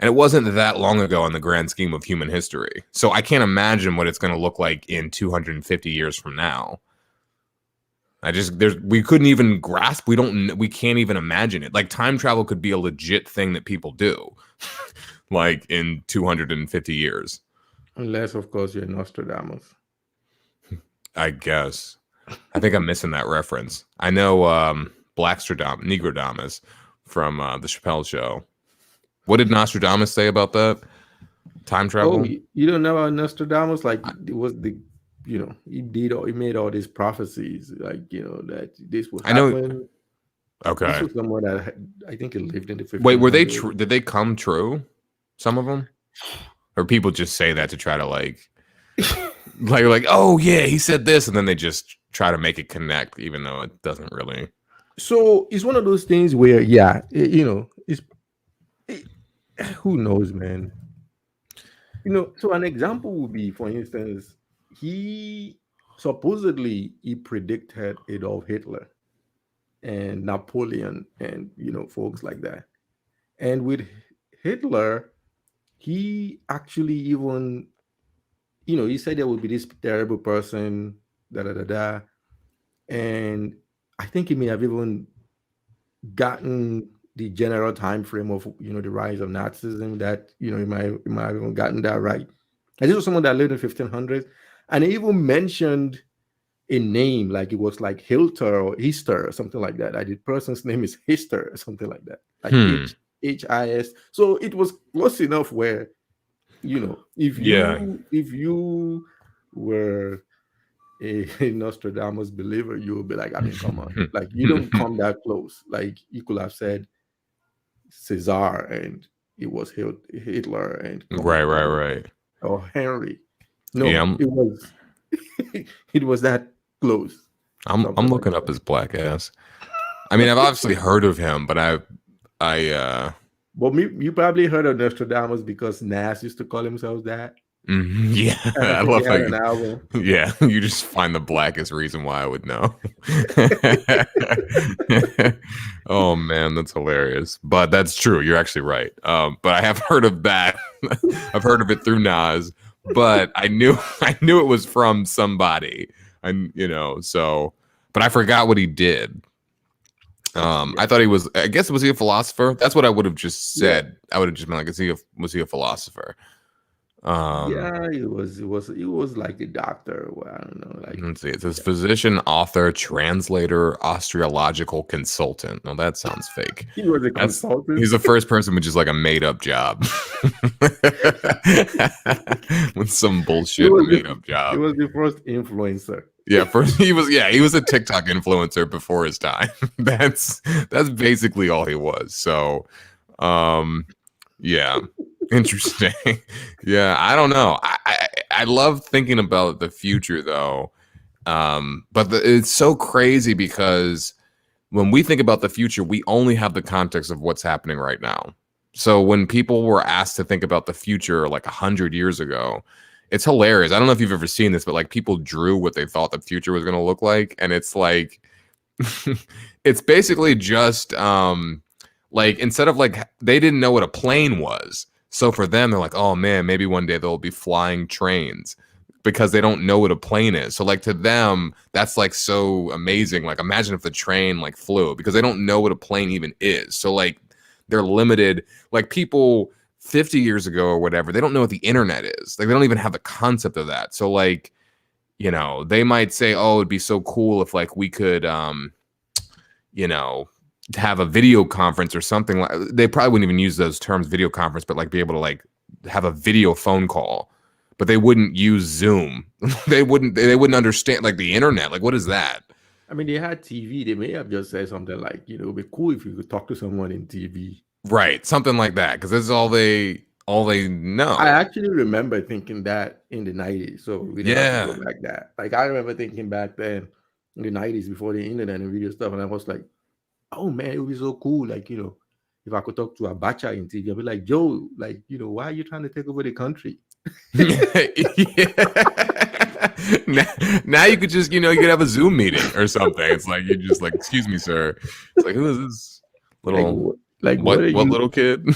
Speaker 1: And it wasn't that long ago in the grand scheme of human history. So I can't imagine what it's going to look like in 250 years from now. We couldn't even grasp. We can't even imagine it. Like time travel could be a legit thing that people do, like in 250 years.
Speaker 2: Unless, of course, you're Nostradamus.
Speaker 1: I guess. I think I'm missing that reference. I know Negrodamus from the Chappelle Show. What did Nostradamus say about that? Time travel?
Speaker 2: Oh, you don't know about Nostradamus? Like it was he made all these prophecies, like that this would happen.
Speaker 1: I know. Okay.
Speaker 2: This was someone that I think he lived in the 1500s.
Speaker 1: Wait, were they true? Did they come true? Some of them, or people just say that to try to like oh yeah, he said this, and then they just try to make it connect, even though it doesn't really.
Speaker 2: So it's one of those things where, who knows, man. So an example would be, for instance, he supposedly predicted Adolf Hitler and Napoleon and folks like that. And with Hitler, he actually even he said there would be this terrible person, and I think he may have even gotten the general time frame of the rise of Nazism, that he might have even gotten that right. And this was someone that lived in 1500s, and he even mentioned a name, like it was like Hilter or Hister or something like that. Like the person's name is Hister or something like that, like H-I-S. So it was close enough where if you were a Nostradamus believer, you would be like, I mean, come on, like you don't come that close. Like you could have said Caesar and it was Hitler and
Speaker 1: right,
Speaker 2: or Henry. No, it was it was that close.
Speaker 1: I'm looking up his black ass. I mean, I've obviously heard of him, but
Speaker 2: well, you probably heard of Nostradamus because Nas used to call himself that.
Speaker 1: Yeah, I love how yeah, you just find the blackest reason why I would know. Oh man, that's hilarious. But that's true. You're actually right. But I have heard of that. I've heard of it through Nas, but I knew it was from somebody. But I forgot what he did. I thought he was. I guess was he a philosopher? That's what I would have just said. Yeah. I would have just been like, was he a philosopher?
Speaker 2: He was like a doctor. Well, I don't know. Like,
Speaker 1: let's see. It says physician, author, translator, osteological consultant. No, that sounds fake.
Speaker 2: He was a consultant.
Speaker 1: He's the first person with just like a made up job. With some bullshit made up job.
Speaker 2: He was the first influencer.
Speaker 1: Yeah, he was a TikTok influencer before his time. That's basically all he was. So, yeah. Interesting. Yeah, I don't know. I love thinking about the future though. But it's so crazy because when we think about the future, we only have the context of what's happening right now. So when people were asked to think about the future like 100 years ago, it's hilarious. I don't know if you've ever seen this, but like people drew what they thought the future was going to look like. And it's like, it's basically just like, instead of like, they didn't know what a plane was. So for them, they're like, oh man, maybe one day there'll be flying trains, because they don't know what a plane is. So like to them, that's like so amazing. Like imagine if the train like flew, because they don't know what a plane even is. So like they're limited. Like people 50 years ago or whatever, they don't know what the internet is. Like they don't even have the concept of that. So like, they might say, oh, it'd be so cool if like we could, have a video conference or something. They probably wouldn't even use those terms, video conference, but like be able to like have a video phone call. but they wouldn't use Zoom. They wouldn't understand like the internet. Like, what is that?
Speaker 2: I mean, they had TV. They may have just said something like, it'd be cool if you could talk to someone in TV.
Speaker 1: Right, something like that, because this is all they know.
Speaker 2: I actually remember thinking that in the 90s. So we don't have to go back that. Like, I remember thinking back then in the 90s before the internet and video stuff, and I was like, oh man, it would be so cool. Like, if I could talk to Abacha in TV, I'd be like, Joe, like, why are you trying to take over the country?
Speaker 1: Now you could just, you could have a Zoom meeting or something. It's like, you're just like, excuse me, sir. It's like, who is this little, like what little kid?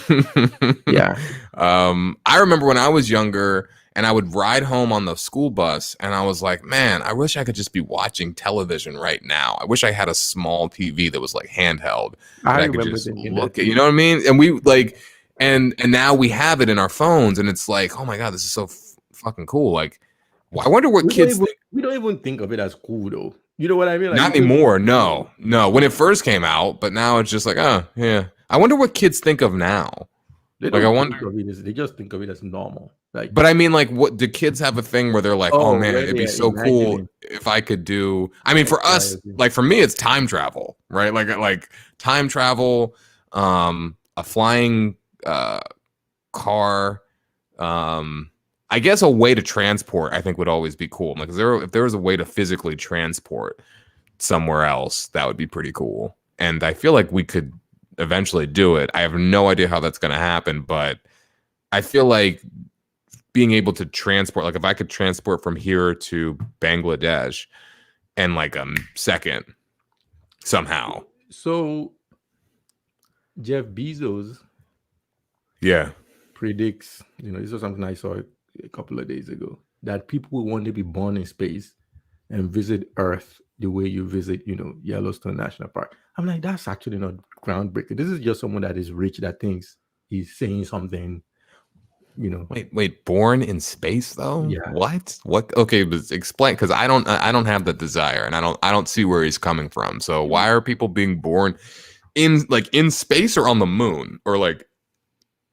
Speaker 2: Yeah.
Speaker 1: I remember when I was younger and I would ride home on the school bus and I was like, man, I wish I could just be watching television right now. I wish I had a small TV that was like handheld. I could just look at, you know what I mean? And we like, and now we have it in our phones and it's like, oh my God, this is so fucking cool. Like, I wonder what kids think.
Speaker 2: We don't even think of it as cool though. You know what I mean? Like,
Speaker 1: not anymore. No. When it first came out, but now it's just like, oh yeah. I wonder what kids think of now.
Speaker 2: Like, I wonder. They just think of it as normal. Like,
Speaker 1: but I mean, like, what do kids have a thing where they're like, oh man, it'd be so cool if I could do. I mean, for us, like for me, it's time travel, right? Like time travel, a flying car, I guess a way to transport, I think would always be cool. Like, if there was a way to physically transport somewhere else, that would be pretty cool. And I feel like we could eventually do it. I have no idea how that's going to happen, but I feel like being able to transport, like if I could transport from here to Bangladesh in like a second somehow.
Speaker 2: So Jeff Bezos, predicts, this was something I saw a couple of days ago, that people want to be born in space and visit Earth the way you visit, Yellowstone National Park. I'm like, that's actually not groundbreaking. This is just someone that is rich that thinks he's saying something,
Speaker 1: Wait, born in space though?
Speaker 2: Yeah.
Speaker 1: What? Okay, but explain, because I don't have the desire, and I don't see where he's coming from. So why are people being born in space or on the moon or like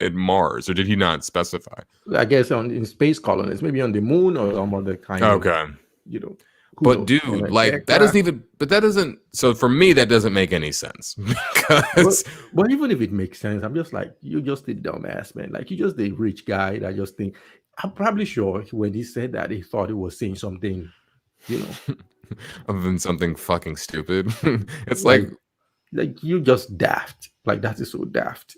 Speaker 1: at Mars, or did he not specify?
Speaker 2: I guess in space colonies, maybe on the moon or some other kind of,
Speaker 1: But dude, like that doesn't. So for me, that doesn't make any sense.
Speaker 2: But even if it makes sense, I'm just like, you're just a dumbass, man. Like, you're just a rich guy that just think. I'm probably sure when he said that, he thought he was saying something,
Speaker 1: other than something fucking stupid. It's
Speaker 2: like you're just daft. Like, that is so daft.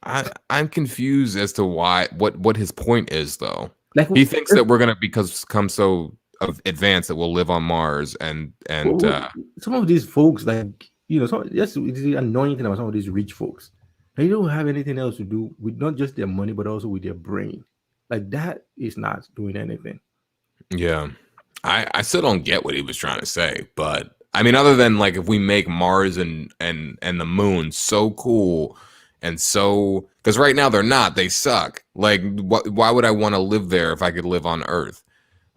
Speaker 1: I'm confused as to what his point is though. Like, he thinks that we're gonna become so advanced that we'll live on Mars and
Speaker 2: some of these folks, like, that's the annoying thing about some of these rich folks. They don't have anything else to do with not just their money but also with their brain. Like, that is not doing anything.
Speaker 1: Yeah, I still don't get what he was trying to say, but I mean, other than like if we make Mars and the moon so cool. And so, because right now they're not, they suck. Like, why would I want to live there if I could live on Earth?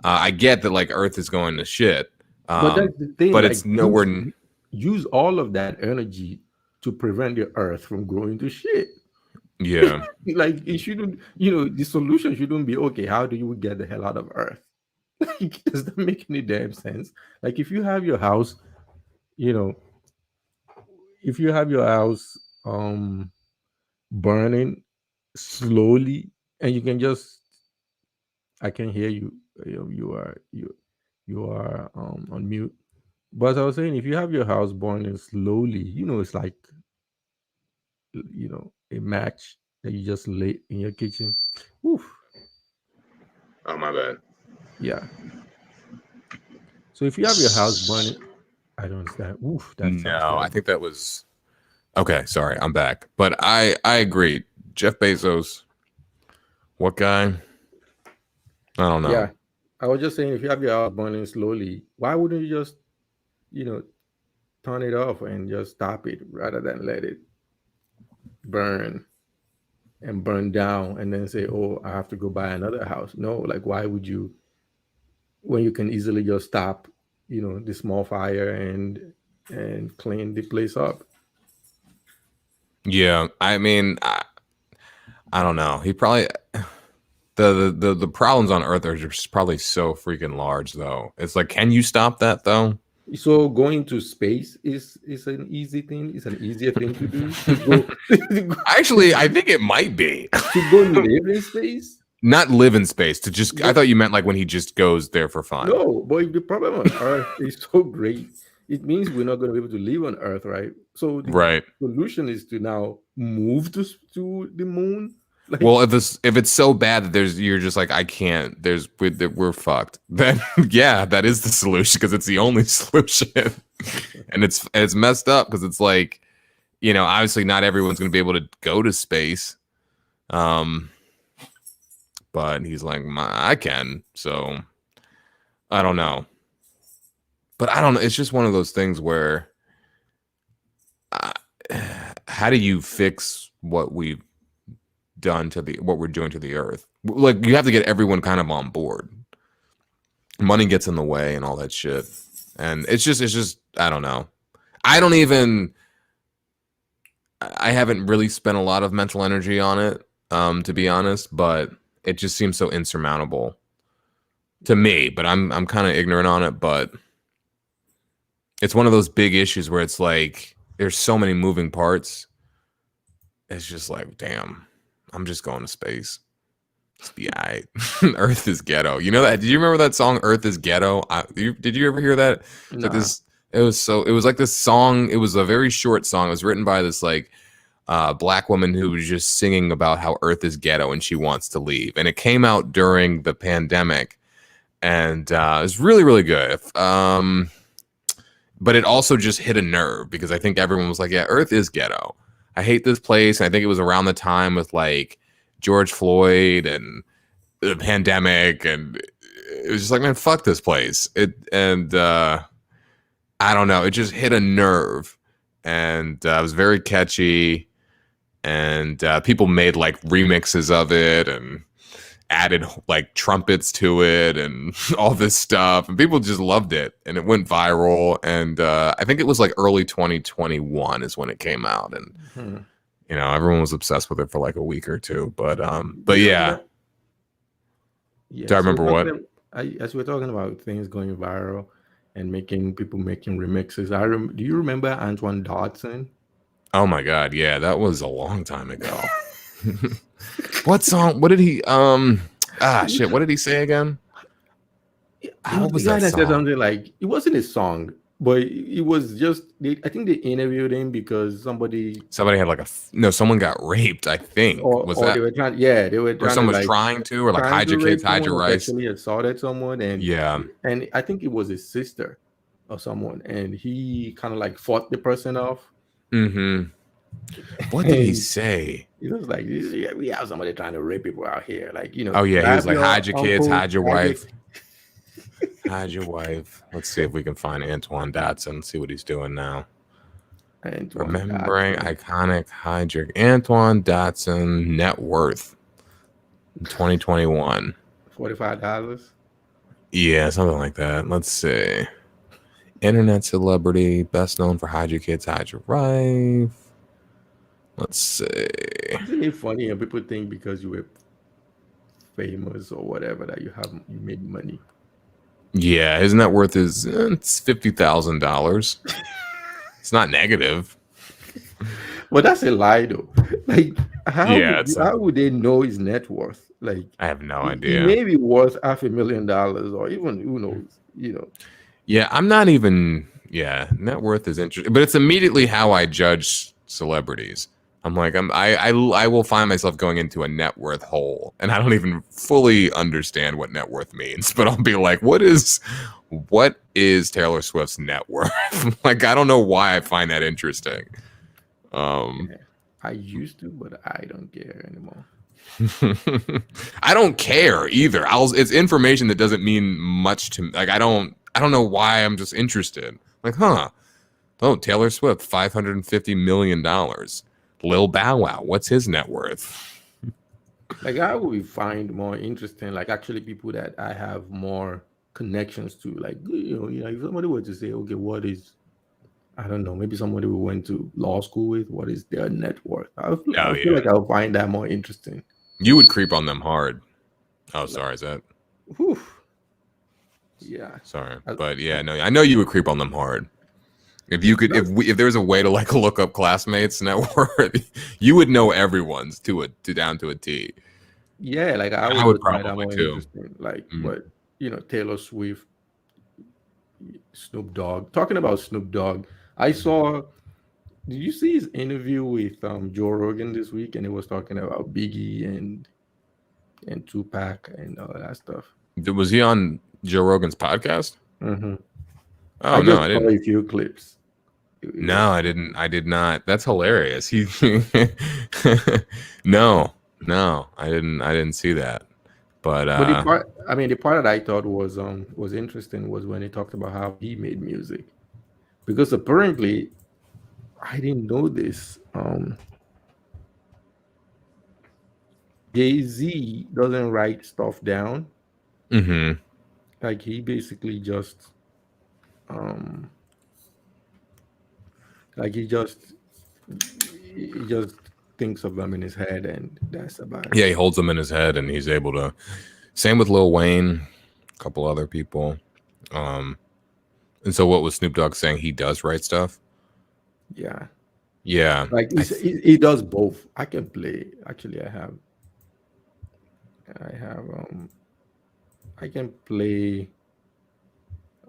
Speaker 1: I get that like Earth is going to shit,
Speaker 2: but that's the thing.
Speaker 1: But like, it's nowhere.
Speaker 2: Use all of that energy to prevent the Earth from growing to shit.
Speaker 1: Yeah,
Speaker 2: like, it shouldn't. The solution shouldn't be, okay, how do you get the hell out of Earth? Like, does that make any damn sense? Like, if you have your house, burning slowly, and you can just, I can hear you. You are on mute. But as I was saying, if you have your house burning slowly, it's like a match that you just lit in your kitchen. Oof.
Speaker 1: Oh, my bad.
Speaker 2: Yeah. So if you have your house burning, I don't understand. Oof.
Speaker 1: No, I think that was. Okay, sorry, I'm back. But I agree. Jeff Bezos, what guy? I don't know.
Speaker 2: Yeah, I was just saying, if you have your house burning slowly, why wouldn't you just, turn it off and just stop it rather than let it burn and burn down and then say, oh, I have to go buy another house? No, like, why would you, when you can easily just stop, the small fire and clean the place up?
Speaker 1: Yeah, I mean, I don't know. He probably The problems on Earth are just probably so freaking large, though. It's like, can you stop that though?
Speaker 2: So going to space is an easy thing. It's an easier thing to do to go
Speaker 1: Actually, I think it might be.
Speaker 2: to go live in space.
Speaker 1: Not live in space, to just. I thought you meant like when he just goes there for fun.
Speaker 2: No, but if the problem on Earth is so great, it means we're not going to be able to live on Earth, right? So the
Speaker 1: Right.
Speaker 2: solution is to now move to the moon. Like,
Speaker 1: Well, if it's so bad that you're just like, I can't. We're fucked. Then yeah, that is the solution, because it's the only solution, and it's messed up because it's like, obviously not everyone's going to be able to go to space, but he's like, I can. So I don't know, but I don't know. It's just one of those things where, how do you fix what we've done to what we're doing to the Earth? Like, you have to get everyone kind of on board. Money gets in the way and all that shit, and it's just I don't know. I haven't really spent a lot of mental energy on it, to be honest, but it just seems so insurmountable to me. But I'm kind of ignorant on it, but it's one of those big issues where it's like there's so many moving parts. It's just like, damn, I'm just going to space. Just be aight. Earth is ghetto. You know that? Did you remember that song, Earth is Ghetto? Did you ever hear that? It's like this. It was like this song. It was a very short song. It was written by this like black woman who was just singing about how Earth is ghetto and she wants to leave. And it came out during the pandemic, and it was really, really good. But it also just hit a nerve, because I think everyone was like, yeah, Earth is ghetto. I hate this place. And I think it was around the time with like George Floyd and the pandemic, and it was just like, man, fuck this place. I don't know. It just hit a nerve, and it was very catchy, and people made like remixes of it and added like trumpets to it and all this stuff, and people just loved it, and it went viral. And I think it was like early 2021 is when it came out, and everyone was obsessed with it for like a week or two. But yeah. Do I remember what?
Speaker 2: As we're talking about things going viral and people making remixes, do you remember Antoine Dodson?
Speaker 1: Oh my God, yeah, that was a long time ago. What song? What did he? Shit. What did he say again?
Speaker 2: What was that song? Said something like, it wasn't a song, but it was just. I think they interviewed him because somebody had someone got raped. I think they were trying. Yeah, they were.
Speaker 1: Or someone was trying to, or like hide your kids, hide your rights.
Speaker 2: Actually, assaulted someone, and
Speaker 1: yeah,
Speaker 2: and I think it was his sister or someone, and he kind of like fought the person off.
Speaker 1: Mm-hmm. What did he say?
Speaker 2: He was like, we have somebody trying to rape people out here. Like,
Speaker 1: Oh, yeah. He was like, hide your kids, hide your wife. Hide your wife. Let's see if we can find Antoine Dodson, see what he's doing now. Remembering iconic hide your Antoine Dodson net worth in 2021.
Speaker 2: $45?
Speaker 1: Yeah, something like that. Let's see. Internet celebrity, best known for hide your kids, hide your wife. Let's see.
Speaker 2: Isn't it funny? And people think because you were famous or whatever that you made money.
Speaker 1: Yeah, his net worth is it's $50,000. It's not negative.
Speaker 2: But that's a lie, though. Like, how would they know his net worth? Like,
Speaker 1: I have no idea.
Speaker 2: He may be worth $500,000, or even who knows.
Speaker 1: Yeah, I'm not even. Yeah, net worth is interesting, but it's immediately how I judge celebrities. I'm like, I will find myself going into a net worth hole, and I don't even fully understand what net worth means. But I'll be like, what is Taylor Swift's net worth? Like, I don't know why I find that interesting.
Speaker 2: I used to, but I don't care anymore.
Speaker 1: I don't care either. It's information that doesn't mean much to me. Like, I don't know why. I'm just interested. Like, oh, Taylor Swift, $550 million. Lil Bow Wow, what's his net worth?
Speaker 2: Like, I would find more interesting, like, actually people that I have more connections to. Like, if somebody were to say, okay, what is, I don't know, maybe somebody we went to law school with, what is their net worth? I feel like I'll find that more interesting.
Speaker 1: You would creep on them hard. Oh, sorry. Is that
Speaker 2: Whew, yeah.
Speaker 1: sorry?
Speaker 2: I,
Speaker 1: But
Speaker 2: I,
Speaker 1: yeah, no, I know you would creep on them hard. If you could, if there's a way to like look up classmates net worth, you would know everyone's down to a T.
Speaker 2: yeah, like I
Speaker 1: I
Speaker 2: always
Speaker 1: would
Speaker 2: would find that
Speaker 1: probably
Speaker 2: more
Speaker 1: too.
Speaker 2: interesting. Like,
Speaker 1: Mm.
Speaker 2: but Taylor Swift, Snoop Dogg. Talking about Snoop Dogg, I saw. Did you see his interview with Joe Rogan this week? And he was talking about Biggie and Tupac and all that stuff.
Speaker 1: Was he on Joe Rogan's podcast?
Speaker 2: Hmm.
Speaker 1: Oh
Speaker 2: I
Speaker 1: no,
Speaker 2: just
Speaker 1: I
Speaker 2: saw
Speaker 1: didn't.
Speaker 2: a few clips. It
Speaker 1: No,
Speaker 2: was
Speaker 1: I didn't. I did not. That's hilarious. He, no, no, I didn't see that. But
Speaker 2: But the part that I thought was interesting was when he talked about how he made music, because apparently I didn't know this. Jay-Z doesn't write stuff down.
Speaker 1: hmm
Speaker 2: Like he basically just um like he just thinks of them in his head, and that's about it.
Speaker 1: yeah, he holds them in his head, and he's able to. Same with Lil Wayne, a couple other people. Um, and so what was Snoop Dogg saying? He does write stuff.
Speaker 2: Yeah.
Speaker 1: Yeah,
Speaker 2: Like he does both. I can play. Actually, I have I can play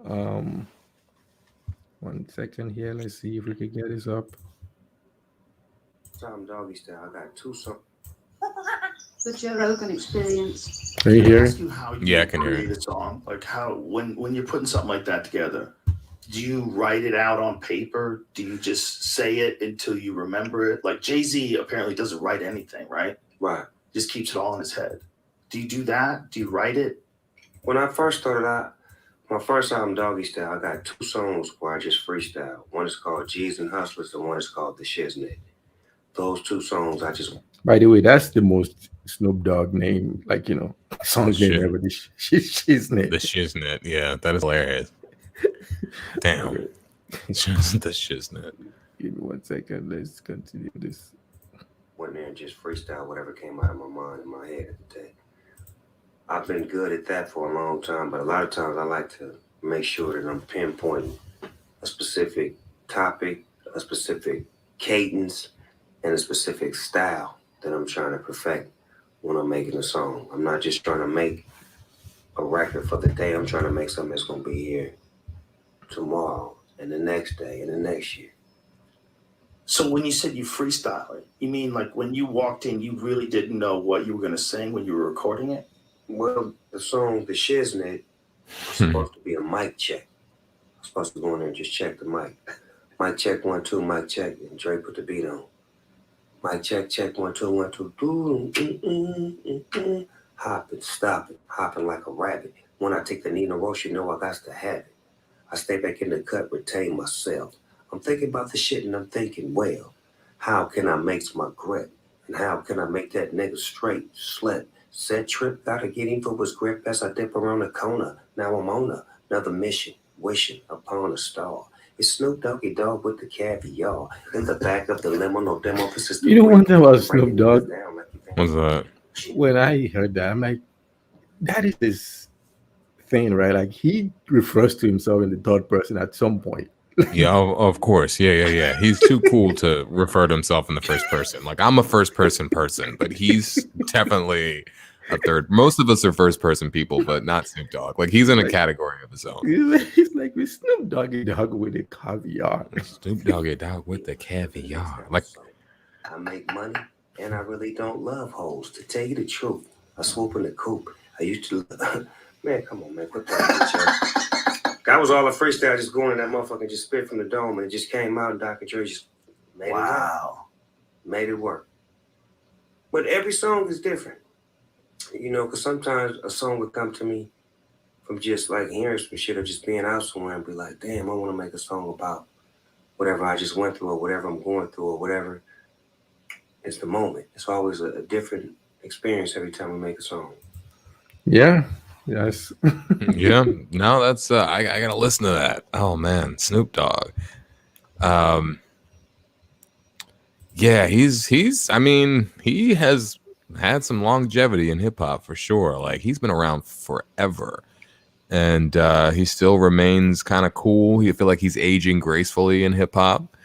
Speaker 2: um 1 second here. Let's see if we can get this up.
Speaker 3: Tom Doggy style. I got two songs.
Speaker 4: The Joe Rogan experience.
Speaker 2: Can you hear
Speaker 5: Ask
Speaker 2: it?
Speaker 5: you how you
Speaker 1: Yeah, I can hear
Speaker 5: create a song. Like how when you're putting something like that together, do you write it out on paper? Do you just say it until you remember it? Like Jay-Z apparently doesn't write anything, right?
Speaker 3: Right.
Speaker 5: Just keeps it all in his head. Do you do that? Do you write it?
Speaker 3: When I first started out, my first album, Doggy Style, I got two songs where I just freestyle. One is called G's and Hustlers, and one is called The Shiznit. Those two songs, I just
Speaker 2: By the way, that's the most Snoop Dogg name, like song
Speaker 1: Shit.
Speaker 2: name ever. She's
Speaker 1: the
Speaker 2: name.
Speaker 1: shiznit. Yeah, that is hilarious. Damn, just the shiznit.
Speaker 2: Give me 1 second. Let's continue this.
Speaker 3: went there and just freestyle whatever came out of my mind and my head at the day. I've been good at that for a long time, but a lot of times I like to make sure that I'm pinpointing a specific topic, a specific cadence, and a specific style that I'm trying to perfect when I'm making a song. I'm not just trying to make a record for the day. I'm trying to make something that's going to be here tomorrow and the next day and the next year.
Speaker 5: So when you said you freestyle it, you mean like when you walked in, you really didn't know what you were going to sing when you were recording it?
Speaker 3: Well, the song The Shiznit was supposed to be a mic check. I was supposed to go in there and just check the mic. Mic check, 1, 2, mic check, and Dre put the beat on. Mic check, 1, 2, 1, 2. Hopping, stopping, hopping like a rabbit. When I take the Nina Roche, you know I got to have it. I stay back in the cut, retain myself. I'm thinking about the shit and I'm thinking, well, how can I make my grip? And how can I make that nigga straight, slip? Said trip, gotta get him for his grip as I dip around the corner. Now I'm on another mission, wishing upon a star. It's Snoop Doggy Dogg with the caviar. In the back of the limo, no demo persistent.
Speaker 2: You know one thing about Snoop Dogg?
Speaker 1: What's that?
Speaker 2: When I heard that, I'm like, that is his thing, right? Like he refers to himself in the third person at some point.
Speaker 1: Yeah, of course. Yeah. He's too cool to refer to himself in the first person. Like I'm a first person, but he's definitely a third. Most of us are first person people, but not Snoop Dogg. Like he's in a category of his own.
Speaker 2: He's like with Snoop Doggy Dogg with the caviar.
Speaker 1: Snoop Doggy Dogg with the caviar. Like
Speaker 3: I make money and I really don't love hoes. To tell you the truth, I swoop in the coop. I used to man, come on, man, quit that. That was all a freestyle, just going in that motherfucker, just spit from the dome, and it just came out, and Dr. Dre just made it work. Made it work. But every song is different, because sometimes a song would come to me from just like hearing some shit or just being out somewhere and be like, damn, I want to make a song about whatever I just went through or whatever I'm going through or whatever. It's the moment. It's always a different experience every time we make a song.
Speaker 2: Yeah. Yes.
Speaker 1: yeah. No, that's I gotta listen to that. Oh man, Snoop Dogg. Yeah, he's I mean, he has had some longevity in hip hop for sure. Like he's been around forever, and he still remains kind of cool. You feel like he's aging gracefully in hip hop.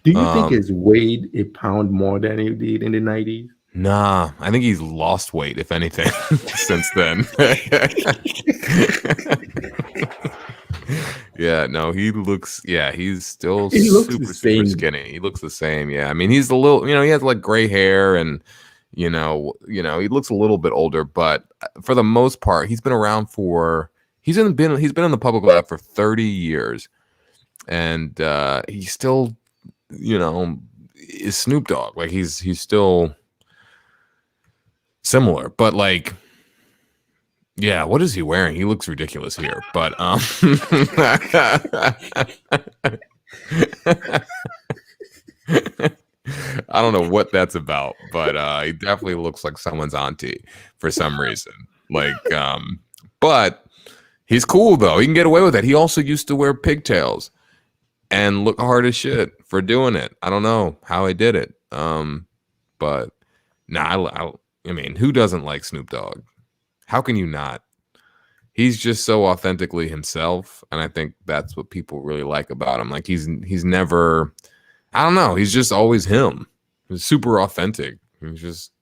Speaker 2: Do you think he's weighed a pound more than he did in the 90s?
Speaker 1: Nah, I think he's lost weight, if anything, since then. Yeah, no, he's still
Speaker 2: He looks
Speaker 1: super,
Speaker 2: the
Speaker 1: super
Speaker 2: same.
Speaker 1: skinny. He looks the same. Yeah, I mean, he's a little, he has like gray hair and, he looks a little bit older, but for the most part, he's been around he's been in the public life for 30 years, and he still, is Snoop Dogg. Like he's still similar, but like, yeah, what is he wearing? He looks ridiculous here, but I don't know what that's about, but he definitely looks like someone's auntie for some reason. Like, but he's cool though. He can get away with it. He also used to wear pigtails and look hard as shit for doing it. I don't know how he did it. But nah, I mean, who doesn't like Snoop Dogg? How can you not? He's just so authentically himself, and I think that's what people really like about him. Like he's never, I don't know, he's just always him. He's super authentic. He's just,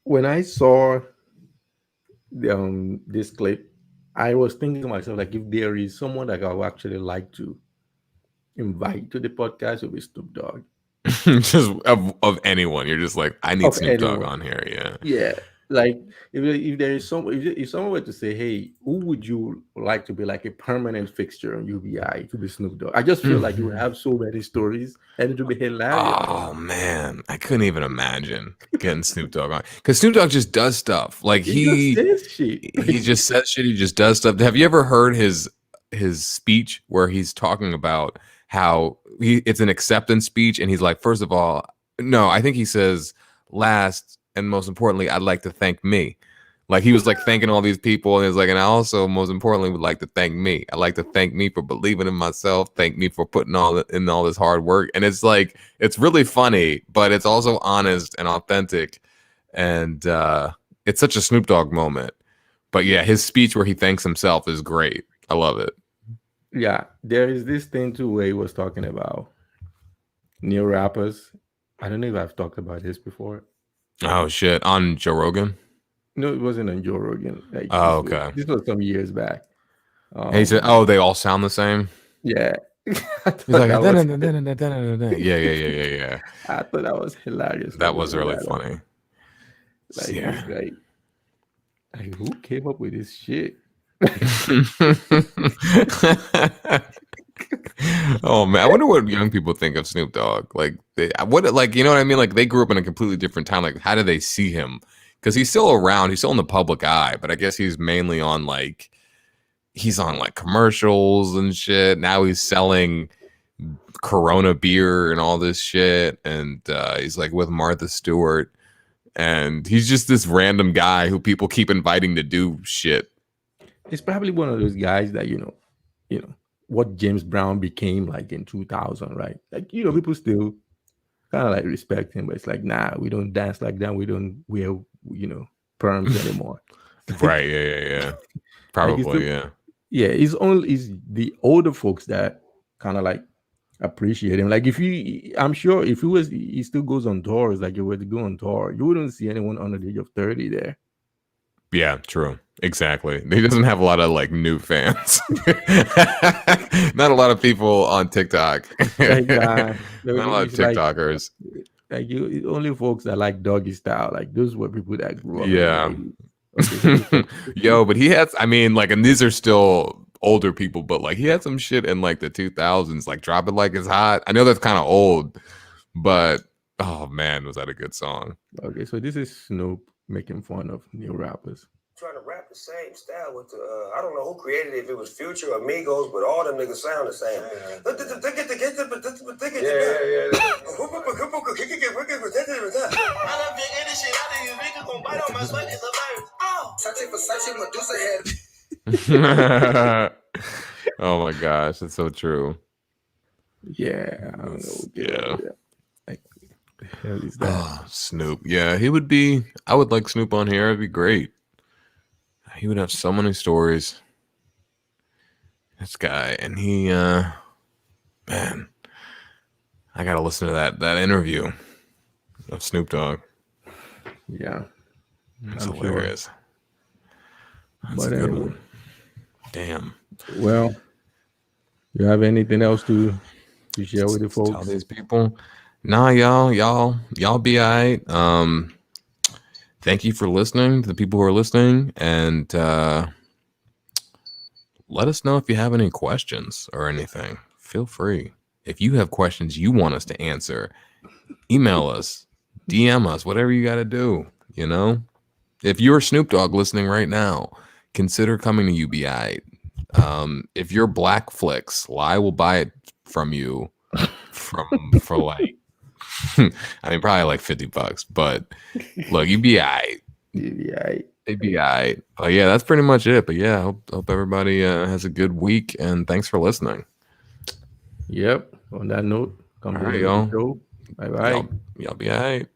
Speaker 2: When I saw this clip, I was thinking to myself, like, if there is someone that I would actually like to invite to the podcast, it would be Snoop Dogg.
Speaker 1: Just of anyone, you're just like, I need
Speaker 2: Of
Speaker 1: Snoop Dogg
Speaker 2: anyone.
Speaker 1: on here. Yeah.
Speaker 2: Yeah, like if there is if someone were to say, "Hey, who would you like to be like a permanent fixture on UBI?" It could be Snoop Dogg. I just feel like you would have so many stories, and it would be hilarious.
Speaker 1: Oh man, I couldn't even imagine getting Snoop Dogg on, because Snoop Dogg just does stuff. Like
Speaker 2: He just says shit.
Speaker 1: he just says shit. He just does stuff. Have you ever heard his speech where he's talking about how it's an acceptance speech, and he's like, first of all, no, I think he says last and most importantly, I'd like to thank me. Like he was like thanking all these people, and he's like, and I also most importantly would like to thank me. I'd like to thank me for believing in myself. Thank me for putting all this hard work. And it's like, it's really funny, but it's also honest and authentic, and it's such a Snoop Dogg moment. But yeah, his speech where he thanks himself is great. I love it.
Speaker 2: Yeah, there is this thing too where he was talking about new rappers. I don't know if I've talked about this before.
Speaker 1: Oh shit, on Joe Rogan?
Speaker 2: No, it wasn't on Joe Rogan. Like,
Speaker 1: Oh,
Speaker 2: this
Speaker 1: okay.
Speaker 2: this was some years back.
Speaker 1: He said, "Oh, they all sound the same."
Speaker 2: Yeah.
Speaker 1: He's like, yeah.
Speaker 2: I thought that was hilarious.
Speaker 1: That was really funny.
Speaker 2: Like,
Speaker 1: Yeah.
Speaker 2: it's like, who came up with this shit?
Speaker 1: Oh man, I wonder what young people think of Snoop Dogg. Like, you know what I mean? Like, they grew up in a completely different time. Like, how do they see him? Because he's still around. He's still in the public eye, but I guess he's mainly on he's on commercials and shit. Now he's selling Corona beer and all this shit, and he's like with Martha Stewart, and he's just this random guy who people keep inviting to do shit.
Speaker 2: It's probably one of those guys that what James Brown became like in 2000, right? Like, people still kind of like respect him, but it's like, nah, we don't dance like that. We don't wear, perms anymore.
Speaker 1: Right? Yeah. Probably, yeah.
Speaker 2: Yeah, it's the older folks that kind of like appreciate him. Like, I'm sure if he still goes on tours, like you were to go on tour, you wouldn't see anyone under the age of 30 there.
Speaker 1: Yeah, true. Exactly. He doesn't have a lot of new fans. Not a lot of people on TikTok.
Speaker 2: Like,
Speaker 1: Not a lot of TikTokers.
Speaker 2: Like only folks that like doggy style. Like, those were people that grew up.
Speaker 1: Yeah.
Speaker 2: Okay.
Speaker 1: Yo, but he has, and these are still older people, but he had some shit in the 2000s, Drop It Like It's Hot. I know that's kind of old, but oh man, was that a good song.
Speaker 2: Okay, so this is Snoop making fun of new rappers.
Speaker 3: Trying to rap the same style with I don't know who created it, if it was Future or Migos, but all them niggas sound the same.
Speaker 1: Oh my gosh, that's so true.
Speaker 2: Yeah, I don't know.
Speaker 1: Yeah.
Speaker 2: The hell is that?
Speaker 1: Oh, Snoop. Yeah, he would be. I would like Snoop on here. It'd be great. He would have so many stories. This guy, and he, man, I gotta listen to that interview of Snoop Dogg.
Speaker 2: Yeah,
Speaker 1: It's
Speaker 2: I'm
Speaker 1: hilarious.
Speaker 2: sure.
Speaker 1: That's
Speaker 2: But
Speaker 1: a good
Speaker 2: anyway,
Speaker 1: one. Damn.
Speaker 2: well, you have anything else to share with the
Speaker 1: Tell
Speaker 2: folks?
Speaker 1: these people. Nah, y'all be alright. Thank you for listening to the people who are listening, and let us know if you have any questions or anything. Feel free. If you have questions you want us to answer, email us, DM us, whatever you got to do. You know, if you're Snoop Dogg listening right now, consider coming to UBI. If you're Black Flicks, I will buy it from you for like, I mean, probably like $50. But look, UBI.
Speaker 2: Yeah,
Speaker 1: It'd be all right. Oh yeah, that's pretty much it. But yeah, hope everybody has a good week, and thanks for listening.
Speaker 2: yep. On that note, come
Speaker 1: All
Speaker 2: to
Speaker 1: right,
Speaker 2: the end of
Speaker 1: y'all.
Speaker 2: the show. Bye bye.
Speaker 1: Y'all be all right.